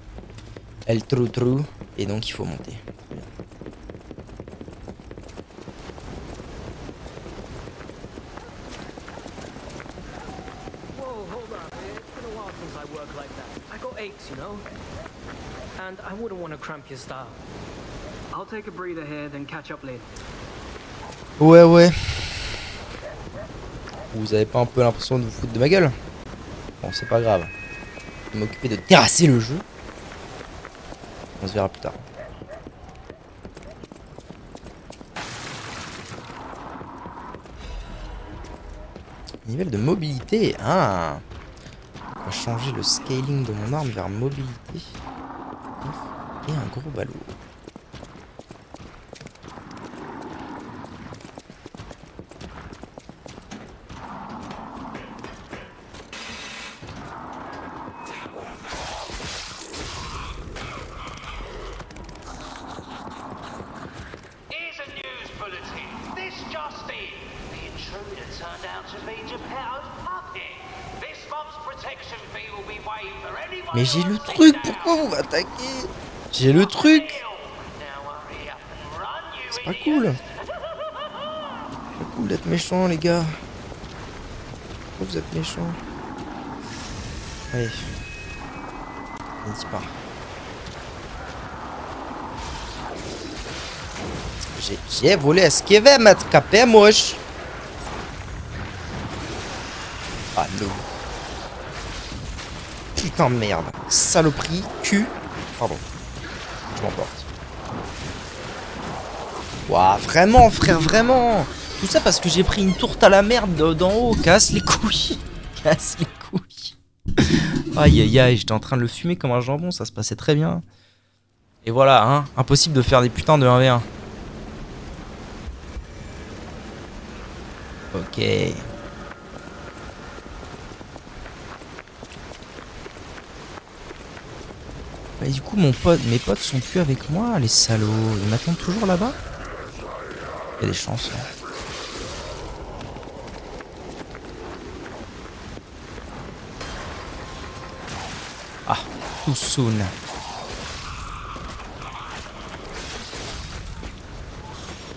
El trou trou. Et donc il faut monter. Très bien. hold on. It's been a while since I worked like that. I got aches, you know? And I wouldn't want to cramp your style. I'll take a breather here, then catch up later. Ouais, ouais. Vous avez pas un peu l'impression de vous foutre de ma gueule? Bon, c'est pas grave. Je vais m'occuper de terrasser le jeu. On se verra plus tard. Niveau de mobilité. Ah. On va changer le scaling de mon arme vers mobilité. Et un gros ballot. Here's a news bulletin. This just in. The intruder turned out to be Geppetto's puppet. This month's protection fee will be waived for anyone. Mais j'ai le truc, pourquoi vous m'attaquez? J'ai le truc. C'est pas cool. C'est pas cool d'être méchant, les gars. Pourquoi vous êtes méchants? Allez. N'hésite pas. J'ai volé ce qui va m'être capé, moche. Ah non. Putain de merde. Saloperie, cul. Pardon. Je m'emporte. Ouah, vraiment, frère, vraiment. Tout ça parce que j'ai pris une tourte à la merde d'en haut. Casse les couilles. Casse les couilles. Aïe aïe aïe, j'étais en train de le fumer comme un jambon, ça se passait très bien. Et voilà, hein, impossible de faire des putains de 1v1. Ok. Bah, du coup, mes potes sont plus avec moi, les salauds. Ils m'attendent toujours là-bas? Il y a des chances. Hein. Ah, too soon.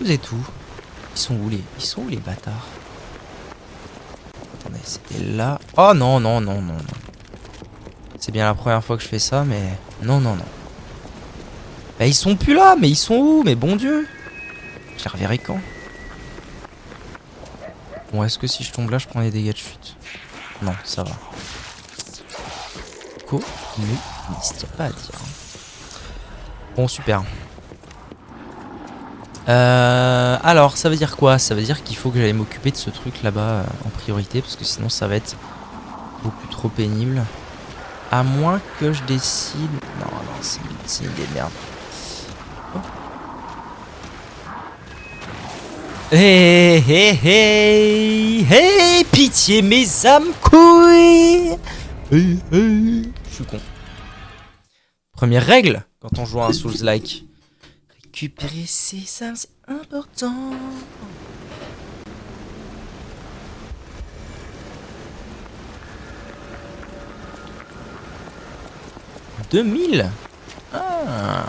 Vous êtes où? Ils sont où les bâtards? Attendez, c'était là. Oh non, non, non, non, non. C'est bien la première fois que je fais ça, mais... Non, non, non. Bah, ils sont plus là, mais ils sont où? Mais bon Dieu. Je les reverrai quand? Bon, est-ce que si je tombe là, je prends les dégâts de chute? Non, ça va. N'hésitez pas à dire. Bon, super. Alors, ça veut dire quoi? Ça veut dire qu'il faut que j'aille m'occuper de ce truc là-bas en priorité, parce que sinon ça va être beaucoup trop pénible. À moins que je décide... Non, non, c'est une idée de merde. Oh. Hey, hey, hey, hey, pitié mes âmes couilles. Hey, hey. Je suis con. Première règle quand on joue à un Souls-like. Récupérer ses âmes, c'est important. « 2000 » Ah.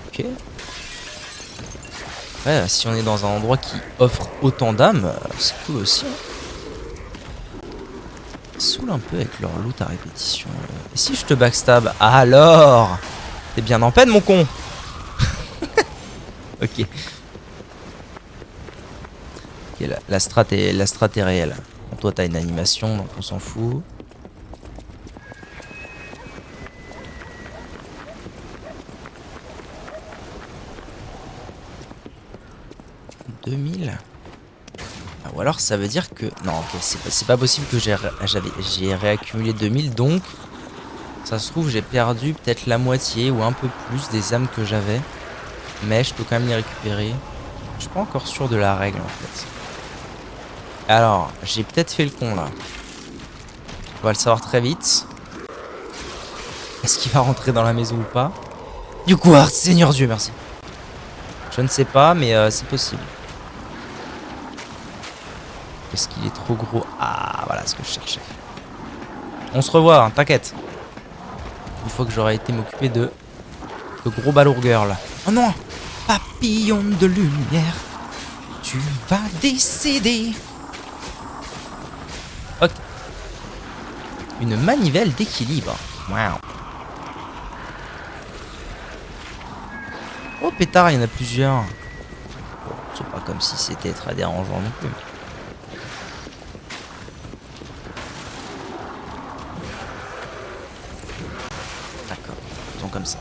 Ok. Ouais, si on est dans un endroit qui offre autant d'âmes, c'est cool aussi. Ils saoulent un peu avec leur loot à répétition. Et si je te backstab, alors t'es bien en peine, mon con. Ok. Ok, la strat est réelle. Bon, toi, t'as une animation, donc on s'en fout. Ah, ou alors ça veut dire que... Non, ok, c'est pas possible que j'ai réaccumulé 2000, donc ça se trouve j'ai perdu peut-être la moitié ou un peu plus des âmes que j'avais. Mais je peux quand même les récupérer. Je suis pas encore sûr de la règle en fait. Alors, j'ai peut-être fait le con là. On va le savoir très vite. Est-ce qu'il va rentrer dans la maison ou pas? Du coup, Seigneur Dieu, merci. Je ne sais pas, mais c'est possible. Est-ce qu'il est trop gros? Ah, voilà ce que je cherchais. On se revoit, hein, t'inquiète. Une fois que j'aurai été m'occuper de gros balourgueurs là. Oh non! Papillon de lumière, tu vas décéder. Une manivelle d'équilibre. Wow. Oh pétard, il y en a plusieurs. Bon, c'est pas comme si c'était très dérangeant non plus. D'accord, faisons comme ça.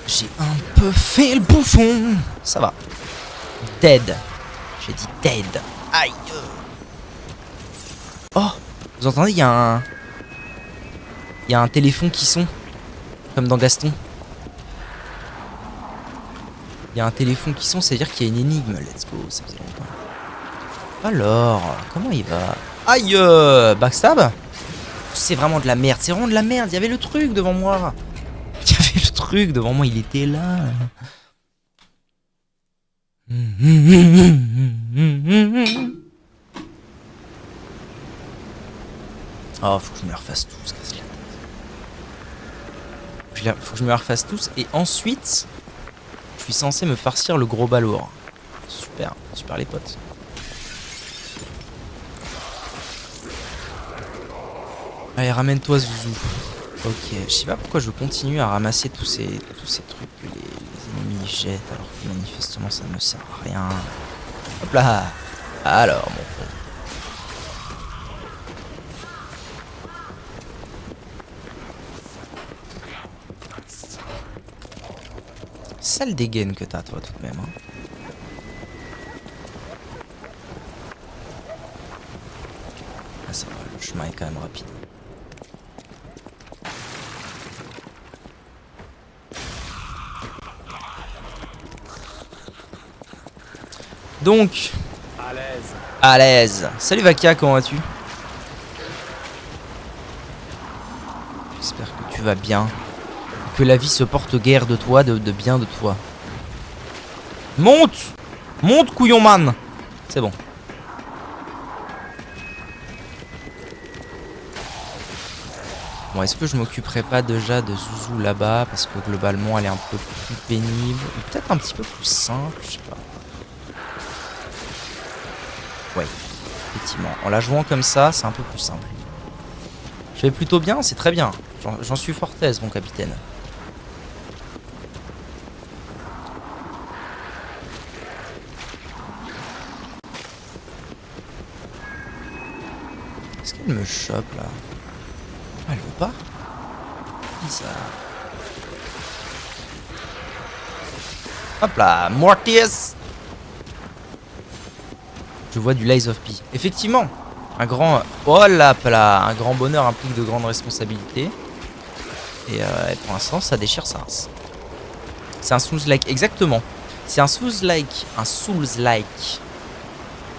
J'ai un peu fait le bouffon. Ça va. Dead. J'ai dit dead. Aïe. Oh, vous entendez, il y a un... Il y a un téléphone qui sonne. Comme dans Gaston. Il y a un téléphone qui sonne, c'est-à-dire qu'il y a une énigme. Let's go, ça faisait longtemps. Alors, comment il va? Aïe, backstab. C'est vraiment de la merde, c'est vraiment de la merde. Il y avait le truc devant moi. Il y avait le truc devant moi, il était là. Oh, faut que je me les refasse tous, casse la tête. Faut que je me les refasse tous. Et ensuite, je suis censé me farcir le gros balourd. Super, super les potes. Allez, ramène-toi Zouzou. Ok, je sais pas pourquoi je continue à ramasser tous ces trucs que les ennemis jettent alors que manifestement ça ne me sert à rien. Hop là. Alors mon con. Sale dégaine que t'as toi tout de même. Hein. Ah ça va, le chemin est quand même rapide. Donc, à l'aise. Salut Vakia, comment vas-tu? J'espère que tu vas bien. Que la vie se porte guère de toi, de bien de toi. Monte! Monte, couillon man! C'est bon. Bon, est-ce que je m'occuperai pas déjà de Zouzou là-bas? Parce que globalement, elle est un peu plus pénible. Ou peut-être un petit peu plus simple, je sais pas. Ouais, effectivement. En la jouant comme ça, c'est un peu plus simple. Je vais plutôt bien, c'est très bien. J'en suis fort aise, mon capitaine. Est-ce qu'elle me chope là? Ah, elle veut pas? Bizarre. Hop là, Mortis! Je vois du Lies of P. Effectivement, un grand... Oh là là, un grand bonheur implique de grandes responsabilités. Et pour l'instant, ça déchire sa race. C'est un Souls-like, exactement. C'est un Souls-like. Un Souls-like.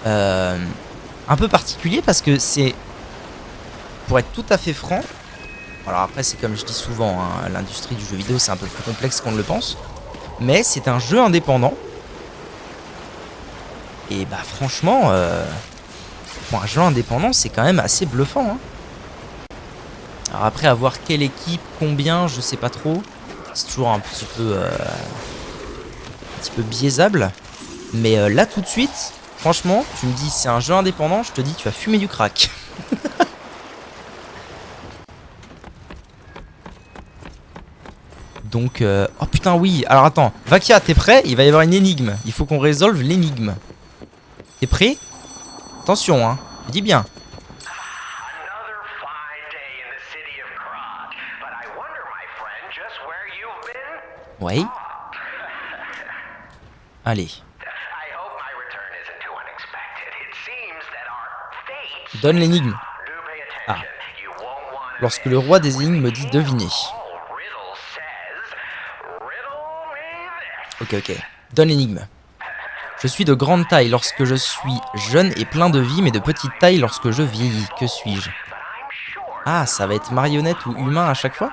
Un peu particulier parce que c'est... Pour être tout à fait franc... Alors après, c'est comme je dis souvent, hein, l'industrie du jeu vidéo, c'est un peu plus complexe qu'on ne le pense. Mais c'est un jeu indépendant. Et bah franchement, pour un jeu indépendant, c'est quand même assez bluffant. Hein. Alors après, à voir quelle équipe, combien, je sais pas trop. C'est toujours un petit peu biaisable. Mais là tout de suite, franchement, tu me dis c'est un jeu indépendant, je te dis tu vas fumer du crack. Donc, oh putain oui, alors attends, Vakia, t'es prêt? Il va y avoir une énigme, il faut qu'on résolve l'énigme. T'es prêt? Attention, hein. Je dis bien. Ouais. Allez. Donne l'énigme. Ah. Lorsque le roi des énigmes me dit deviner. Ok, ok. Donne l'énigme. Je suis de grande taille lorsque je suis jeune et plein de vie, mais de petite taille lorsque je vieillis. Que suis-je? Ah, ça va être marionnette ou humain à chaque fois?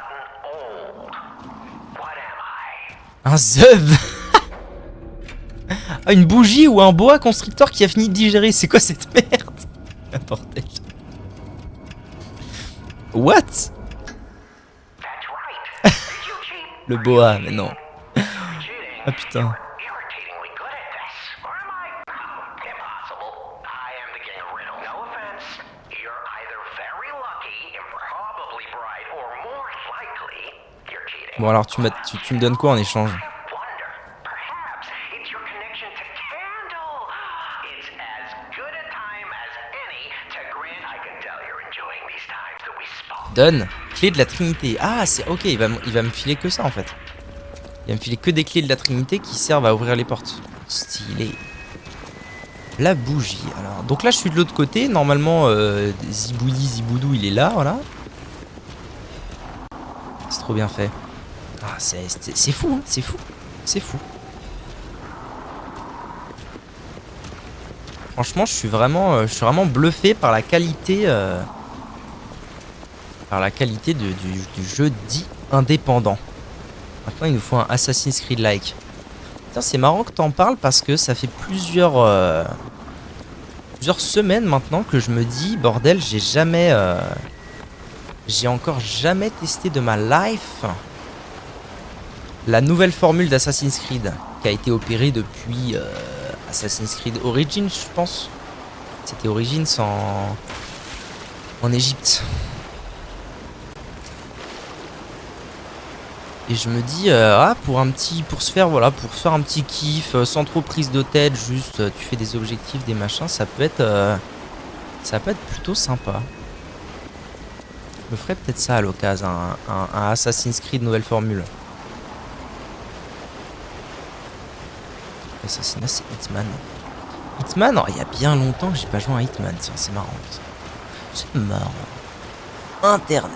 Un zeub. Ah, une bougie ou un boa constrictor qui a fini de digérer. C'est quoi cette merde? Bordel. What? Le boa, mais non. Ah putain. Bon alors tu me donnes quoi en échange? Wonder. Perhaps it's your connection to Candle. It's as good a time as any to grant. I can tell you're enjoying these times that we spent. Donne. Clé de la Trinité. Ah c'est ok, il va me filer que ça en fait. Il va me filer que des clés de la Trinité qui servent à ouvrir les portes. Stylé. La bougie. Alors, donc là je suis de l'autre côté. Normalement Ziboudou il est là, voilà. C'est trop bien fait. Ah c'est fou, hein, c'est fou. C'est fou. Franchement je suis vraiment bluffé par la qualité du jeu dit indépendant. Maintenant il nous faut un Assassin's Creed like. Putain, c'est marrant que t'en parles parce que ça fait plusieurs semaines maintenant que je me dis bordel, j'ai encore jamais testé de ma life la nouvelle formule d'Assassin's Creed qui a été opérée depuis Assassin's Creed Origins, je pense. C'était Origins en Égypte. Et je me dis pour se faire un petit kiff sans trop prise de tête, juste tu fais des objectifs, des machins, ça peut être plutôt sympa. Je me ferais peut-être ça à l'occasion, un Assassin's Creed nouvelle formule. Assassinat c'est Hitman. Hitman, il y a bien longtemps que j'ai pas joué à Hitman, c'est marrant. C'est marrant. Internet.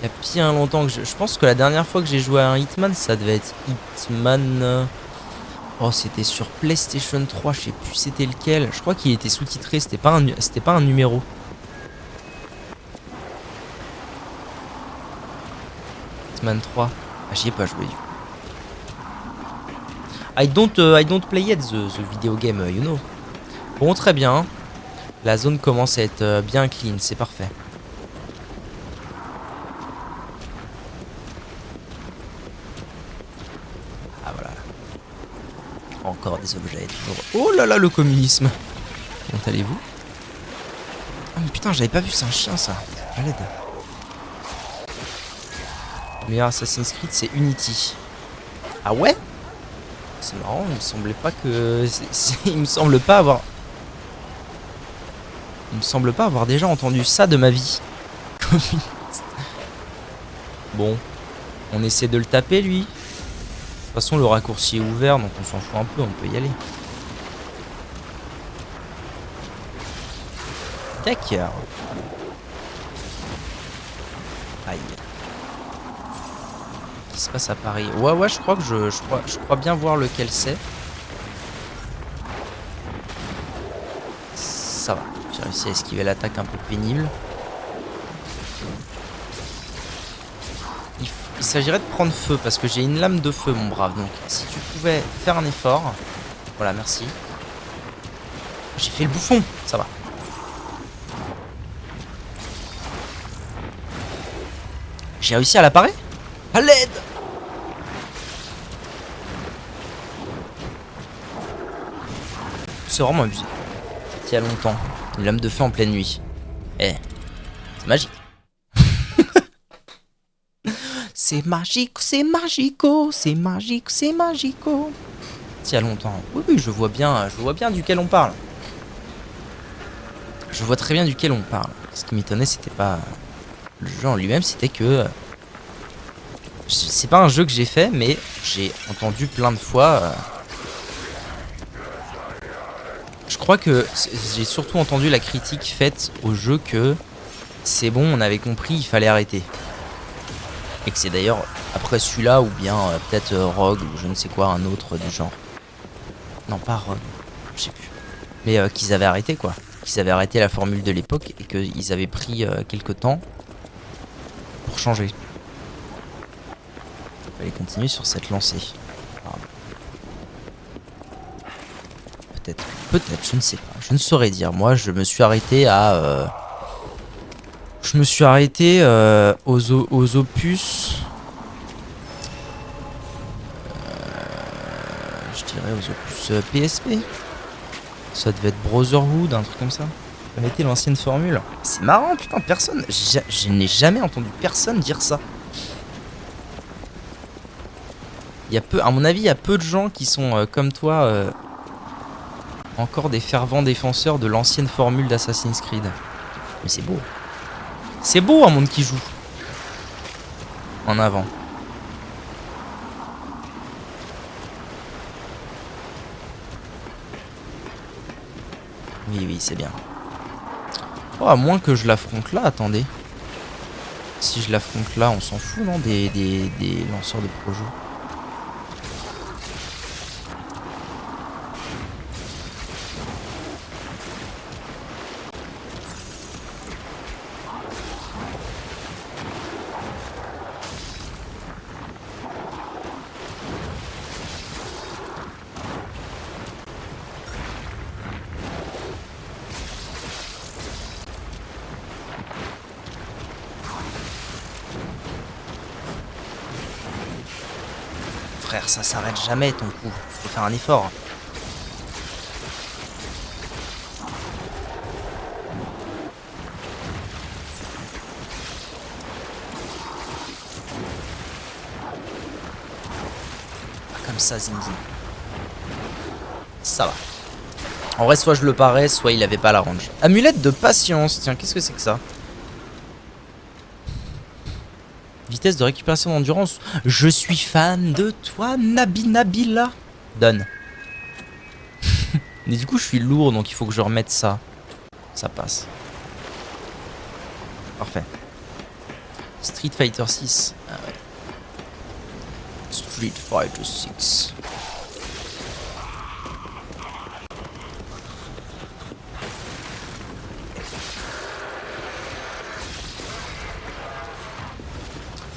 Il y a bien longtemps que je pense que la dernière fois que j'ai joué à un Hitman, ça devait être Hitman. Oh, c'était sur PlayStation 3, je sais plus c'était lequel. Je crois qu'il était sous-titré, c'était pas un numéro. Hitman 3. Ah, j'y ai pas joué du coup. I don't play yet the video game, you know. Bon, très bien. La zone commence à être bien clean, c'est parfait. Ah voilà. Encore des objets. Oh là là, le communisme. Comment allez-vous? Ah mais putain, j'avais pas vu, c'est un chien ça. À l'aide. Le meilleur Assassin's Creed, c'est Unity. Ah ouais? C'est marrant, il me semblait pas que... Il me semble pas avoir déjà entendu ça de ma vie. Bon, on essaie de le taper lui. De toute façon le raccourci est ouvert donc on s'en fout un peu, on peut y aller. D'accord. Aïe. Qu'est-ce qui se passe à Paris? Ouais, je crois que je crois bien voir lequel c'est. Ça va. J'ai réussi à esquiver l'attaque un peu pénible. Il s'agirait de prendre feu parce que j'ai une lame de feu, mon brave. Donc, si tu pouvais faire un effort. Voilà, merci. J'ai fait le bouffon, ça va. J'ai réussi à l'apparaître. À l'aide! C'est vraiment abusé. Il y a longtemps. Une lame de feu en pleine nuit. Eh, c'est magique. C'est magique, c'est magico, c'est magique, c'est magico. Il y a longtemps. Oui, je vois bien duquel on parle. Je vois très bien duquel on parle. Ce qui m'étonnait, c'était pas le jeu en lui-même, c'était que c'est pas un jeu que j'ai fait, mais j'ai entendu plein de fois. Je crois que j'ai surtout entendu la critique faite au jeu que c'est bon, on avait compris, il fallait arrêter. Et que c'est d'ailleurs après celui-là ou bien peut-être Rogue ou je ne sais quoi, un autre du genre. Non, pas Rogue, je sais plus. Mais qu'ils avaient arrêté quoi. Qu'ils avaient arrêté la formule de l'époque et qu'ils avaient pris quelques temps pour changer. Il fallait continuer sur cette lancée. Peut-être, je ne sais pas. Je ne saurais dire. Moi, je me suis arrêté à... aux opus... je dirais aux opus PSP. Ça devait être Brotherhood, un truc comme ça. Ça avait été l'ancienne formule. C'est marrant, putain, personne... Je n'ai jamais entendu personne dire ça. Il y a peu, à mon avis, il y a peu de gens qui sont comme toi, encore des fervents défenseurs de l'ancienne formule d'Assassin's Creed. Mais c'est beau. C'est beau un monde qui joue. En avant. Oui, oui, c'est bien. Oh, à moins que je l'affronte là, attendez. Si je l'affronte là, on s'en fout, non, des lanceurs de projets. Frère, ça s'arrête jamais ton coup. Faut faire un effort. Pas comme ça, Zinzi. Ça va. En vrai, soit je le parais, soit il avait pas la range. Amulette de patience. Tiens, qu'est-ce que c'est que ça? Vitesse de récupération d'endurance. Je suis fan de toi, Nabila. Donne. Mais du coup, je suis lourd, donc il faut que je remette ça. Ça passe. Parfait. Street Fighter 6. Ah ouais. Street Fighter 6.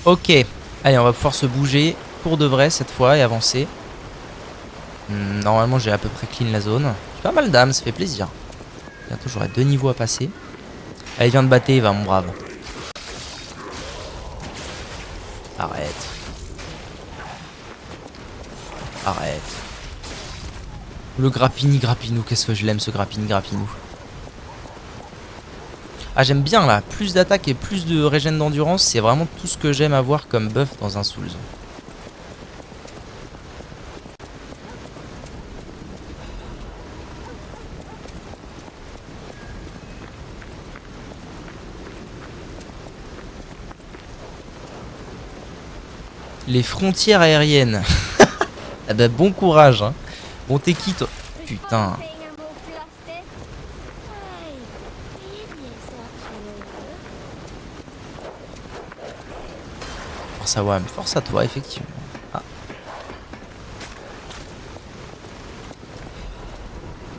Ok, allez, on va pouvoir se bouger pour de vrai cette fois et avancer. Normalement, j'ai à peu près clean la zone. J'ai pas mal d'âme, ça fait plaisir. Bientôt, j'aurai 2 niveaux à passer. Allez, viens de battre, va, mon brave. Arrête. Arrête. Le grappini-grappinou, qu'est-ce que je l'aime ce grappini-grappinou. Ah, j'aime bien là, plus d'attaque et plus de régène d'endurance, c'est vraiment tout ce que j'aime avoir comme buff dans un Souls. Les frontières aériennes. Ah bah bon courage hein. Bon t'es qui toi? Putain. Force à toi, effectivement. Ah.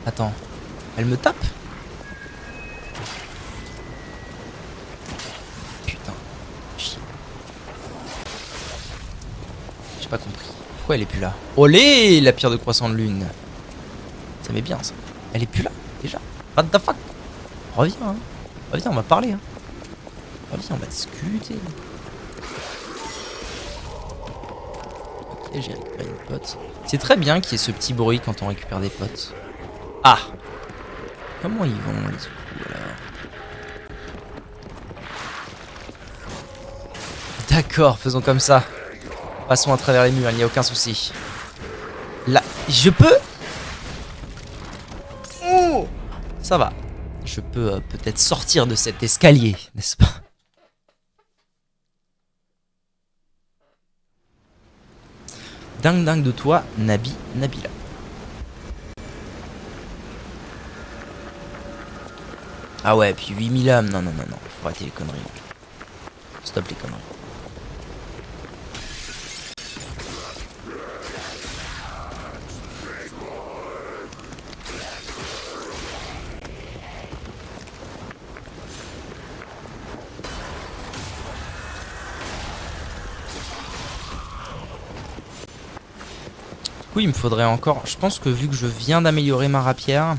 Attends, elle me tape? Putain, chier. J'ai pas compris. Pourquoi elle est plus là? Olé, la pierre de croissant de lune. Ça met bien ça. Elle est plus là, déjà. What the fuck? Reviens, hein. Reviens, on va parler, hein. Reviens, on va discuter. Et j'ai récupéré une pote. C'est très bien qu'il y ait ce petit bruit quand on récupère des potes. Ah! Comment ils vont les coups alors? D'accord, faisons comme ça. Passons à travers les murs, il n'y a aucun souci. Là, je peux? Oh! Ça va. Je peux peut-être sortir de cet escalier, n'est-ce pas? Dingue de toi, Nabila. Ah ouais, puis 8000 âmes, non, faut arrêter les conneries. Stop les conneries. Du coup, il me faudrait encore... Je pense que vu que je viens d'améliorer ma rapière, à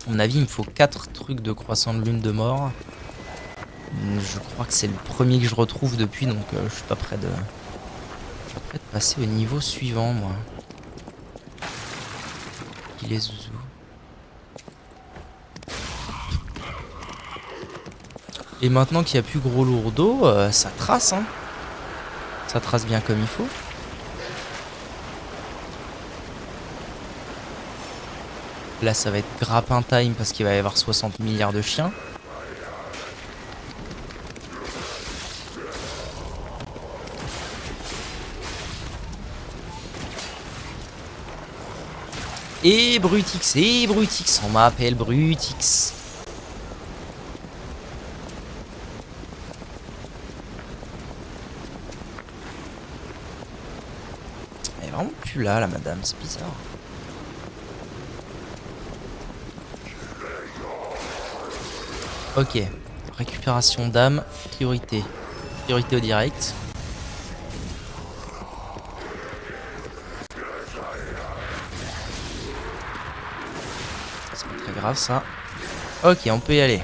mon avis, il me faut 4 trucs de croissant de lune de mort. Je crois que c'est le premier que je retrouve depuis, donc je suis pas prêt de... passer au niveau suivant, moi. Il est zouzou. Et maintenant qu'il n'y a plus gros lourdeau, ça trace, hein. Ça trace bien comme il faut. Là, ça va être grappin time parce qu'il va y avoir 60 milliards de chiens. Et Brutix, on m'appelle Brutix. Elle est vraiment plus là, la madame, c'est bizarre. Ok, récupération d'âme, priorité. Priorité au direct. C'est pas très grave ça. Ok, on peut y aller.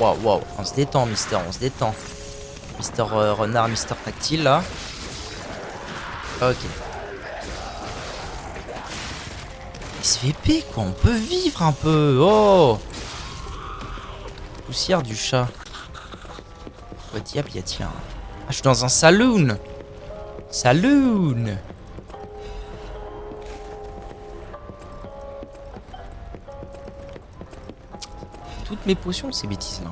Waouh. On se détend, Mister, on se détend. Mister Renard, Mister Tactile là. Ok. SVP quoi, on peut vivre un peu. Oh. Poussière du chat. Quoi diable y a-t-il un... Ah, je suis dans un saloon. Saloon. Toutes mes potions, ces bêtises là.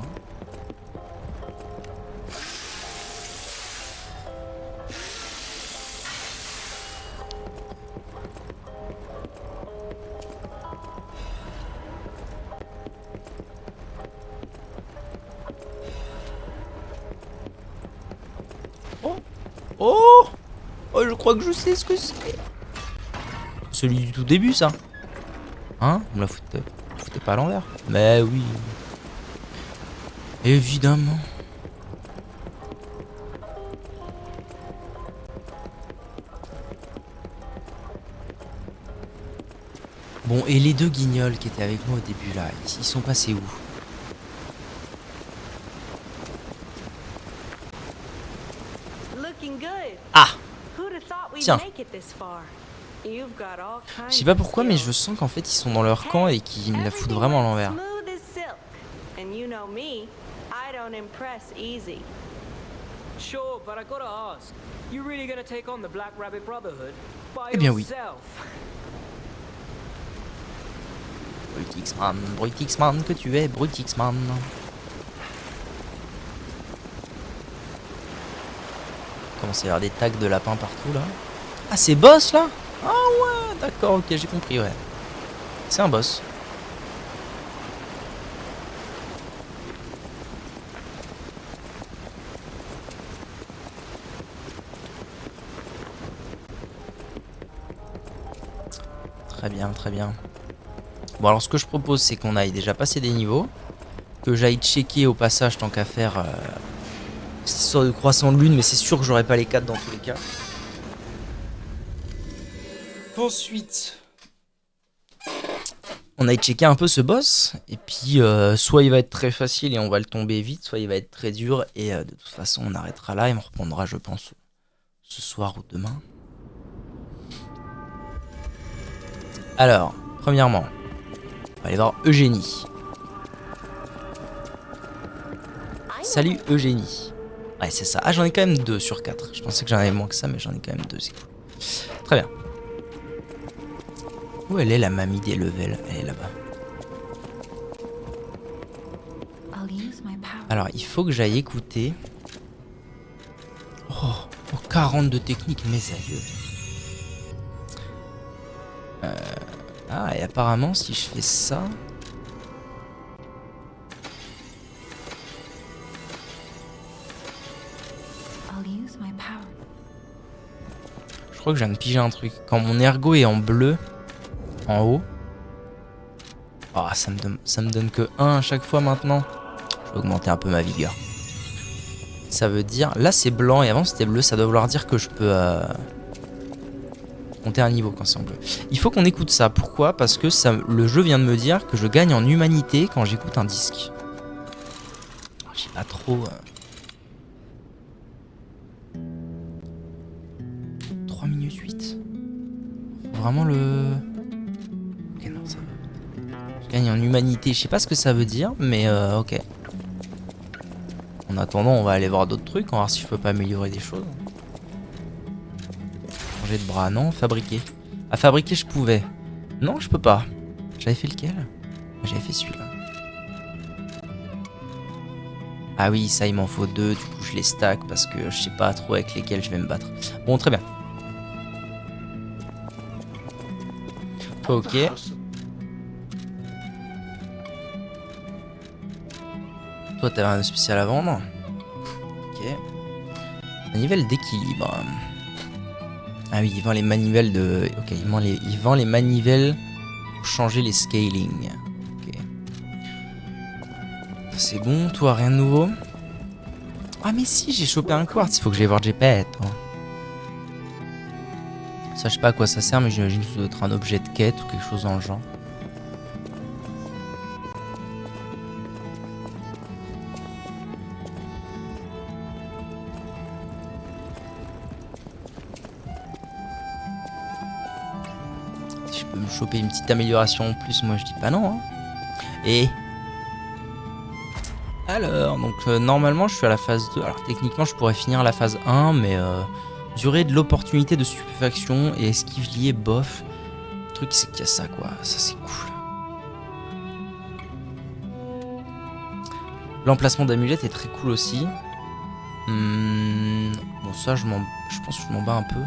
Oh, je crois que je sais ce que c'est. Celui du tout début, ça. Hein? Vous me la foutez pas à l'envers? Mais oui. Évidemment. Bon, et les deux guignols qui étaient avec moi au début, là, ils sont passés où? Ah! Tiens. Je sais pas pourquoi, mais je sens qu'en fait ils sont dans leur camp et qu'ils me la foutent vraiment à l'envers. Eh bien oui. Brutixman que tu es, Brutixman. Commence à y avoir des tags de lapins partout là. Ah, c'est boss là? Ah ouais, d'accord, ok, j'ai compris, ouais. C'est un boss. Très bien, très bien. Bon, alors ce que je propose, c'est qu'on aille déjà passer des niveaux. Que j'aille checker au passage, tant qu'à faire, cette histoire de croissant de lune, mais c'est sûr que j'aurai pas les 4 dans tous les cas. Ensuite, on aille checker un peu ce boss. Et puis, soit il va être très facile et on va le tomber vite, soit il va être très dur. Et de toute façon, on arrêtera là et on reprendra, je pense, ce soir ou demain. Alors, premièrement, on va aller voir Eugénie. Salut Eugénie. Ouais, c'est ça. Ah, j'en ai quand même 2 sur 4. Je pensais que j'en avais moins que ça, mais j'en ai quand même 2. C'est cool. Très bien. Où elle est la mamie des levels? Elle est là-bas. Alors, il faut que j'aille écouter. Oh, 40 de technique, mes aïeux. Ah, et apparemment, si je fais ça... Je crois que je viens de piger un truc. Quand mon ergot est en bleu, en haut... Oh, ça me donne que 1 à chaque fois maintenant. Je vais augmenter un peu ma vigueur. Ça veut dire... Là, c'est blanc et avant, c'était bleu. Ça doit vouloir dire que je peux... monter un niveau quand c'est en bleu. Il faut qu'on écoute ça. Pourquoi? Parce que ça, le jeu vient de me dire que je gagne en humanité quand j'écoute un disque. J'ai pas trop... 3 minutes 8. Faut vraiment le... Ok, non, ça va. Je gagne en humanité. Je sais pas ce que ça veut dire, mais ok. En attendant, on va aller voir d'autres trucs, on va voir si je peux pas améliorer des choses. Changer de bras, non. Fabriquer. À fabriquer, je pouvais. Non, je peux pas. J'avais fait lequel? J'avais fait celui-là. Ah oui, ça, il m'en faut 2. Du coup, je les stack parce que je sais pas trop avec lesquels je vais me battre. Bon, très bien. Ok. Toi, t'avais un spécial à vendre. Ok. Manivelle d'équilibre. Ah oui, il vend les manivelles de... Ok, il vend les manivelles pour changer les scaling. Ok. C'est bon, toi, rien de nouveau? Ah mais si, j'ai chopé un quartz, il faut que j'aille voir Gepetto. Ça, je sais pas à quoi ça sert, mais j'imagine que ça doit être un objet de quête ou quelque chose dans le genre. Si je peux me choper une petite amélioration en plus, moi je dis pas non. Hein. Et... Alors, donc normalement je suis à la phase 2. Alors techniquement je pourrais finir la phase 1, mais durée de l'opportunité de stupéfaction et esquive liée bof. Le truc c'est qu'il y a ça quoi, ça c'est cool. L'emplacement d'amulette est très cool aussi. Bon ça je pense que je m'en bats un peu.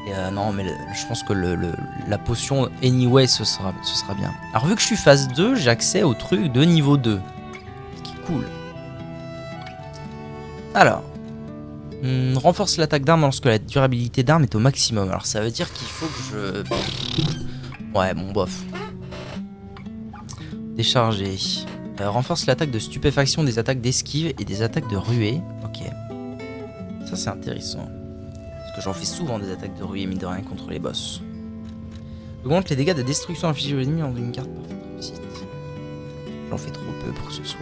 Et non mais je pense que la potion anyway ce sera bien. Alors vu que je suis phase 2, j'ai accès au truc de niveau 2. Cool. Alors, renforce l'attaque d'armes lorsque la durabilité d'armes est au maximum. Alors ça veut dire qu'il faut que je... Ouais, bon, bof. Décharger. Renforce l'attaque de stupéfaction, des attaques d'esquive et des attaques de ruée. Ok. Ça c'est intéressant. Parce que j'en fais souvent des attaques de ruée, mine de rien, contre les boss. Augmente les dégâts de destruction infligés aux ennemis en une carte parfaite réussite. J'en fais trop peu pour que ce soit...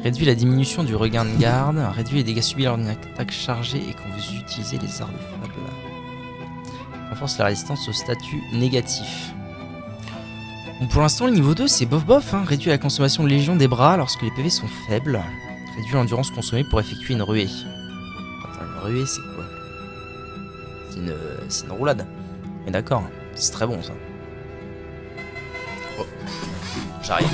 Réduit la diminution du regain de garde, réduit les dégâts subis lors d'une attaque chargée et quand vous utilisez les armes faibles. Renforce la résistance au statut négatif. Bon, pour l'instant, le niveau 2, c'est bof bof, hein. Réduit la consommation de légion des bras lorsque les PV sont faibles. Réduit l'endurance consommée pour effectuer une ruée. Attends, une ruée, c'est quoi? C'est une roulade. Mais d'accord, c'est très bon ça. Oh. J'arrive.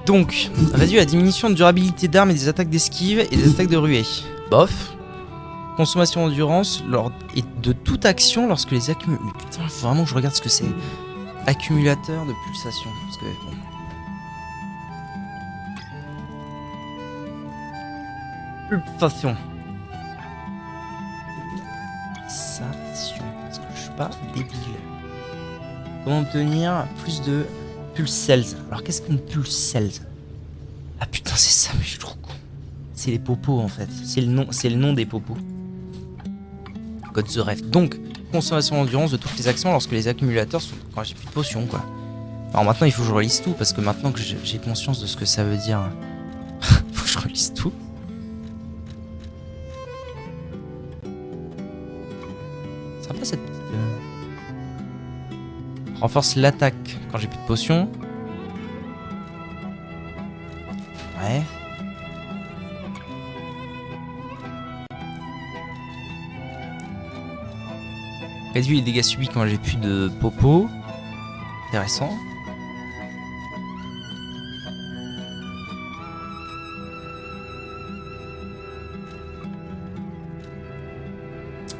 Donc, réduit la diminution de durabilité d'armes et des attaques d'esquive et des attaques de ruée. Bof. Consommation d'endurance et de toute action lorsque les accumulateurs... Putain, faut vraiment que je regarde ce que c'est. Accumulateur de pulsation. Parce que... Bon. Pulsation. Pulsation. Est-ce que je suis pas débile? Comment obtenir plus de... Pulse cells. Alors qu'est-ce qu'une pulse cells? Ah putain c'est ça, mais je suis trop con. C'est les popos en fait. C'est le nom des popos. God the Ref. Donc, consommation d'endurance de toutes les actions lorsque les accumulateurs sont... Quand j'ai plus de potions, quoi. Alors maintenant, il faut que je relise tout, parce que maintenant que j'ai conscience de ce que ça veut dire... faut que je relise tout. Sympa cette petite... Renforce l'attaque quand j'ai plus de potions. Ouais. Réduit les dégâts subis quand j'ai plus de popo. Intéressant.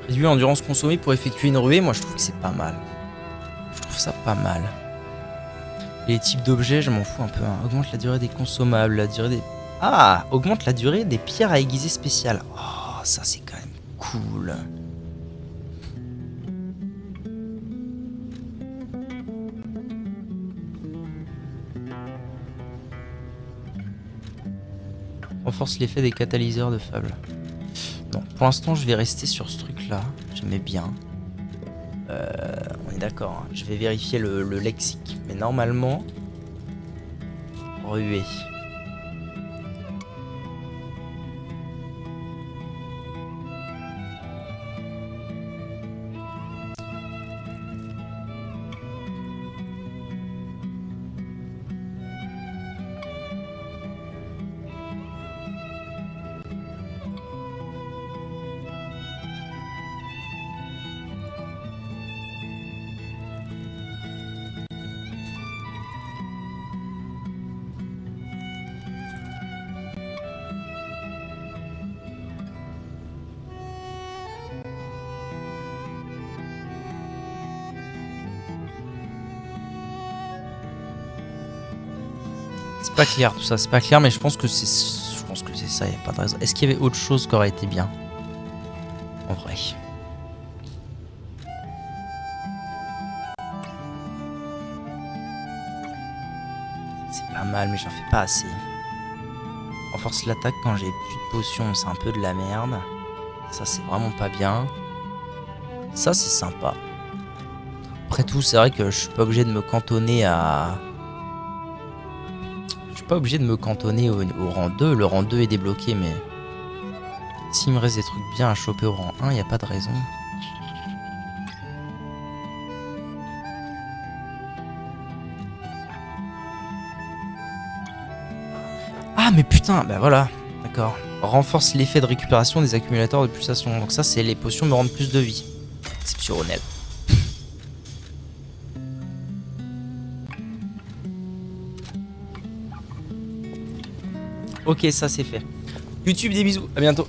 Réduit l'endurance consommée pour effectuer une ruée. Moi je trouve que c'est pas mal. Je trouve ça pas mal. Et les types d'objets, je m'en fous un peu. Hein. Augmente la durée des consommables. La durée des... Ah, augmente la durée des pierres à aiguiser spéciales. Oh, ça c'est quand même cool. Renforce l'effet des catalyseurs de fable. Non, pour l'instant, je vais rester sur ce truc-là. J'aimais bien. On est d'accord. Hein. Je vais vérifier le lexique. Mais normalement... Ruée. C'est pas clair tout ça, c'est pas clair, mais je pense que c'est ça, y a pas de raison. Est-ce qu'il y avait autre chose qui aurait été bien? En vrai. C'est pas mal, mais j'en fais pas assez. Renforce l'attaque quand j'ai plus de potions, c'est un peu de la merde. Ça c'est vraiment pas bien. Ça c'est sympa. Après tout, c'est vrai que je suis pas obligé de me cantonner à... Pas obligé de me cantonner au rang 2. Le rang 2 est débloqué, mais s'il me reste des trucs bien à choper au rang 1, il n'y a pas de raison. Ah mais putain, bah voilà, d'accord. Renforce l'effet de récupération des accumulateurs de pulsation. Donc ça c'est les potions me rendent plus de vie. Exceptionnel. Ok, ça c'est fait. YouTube, des bisous, à bientôt.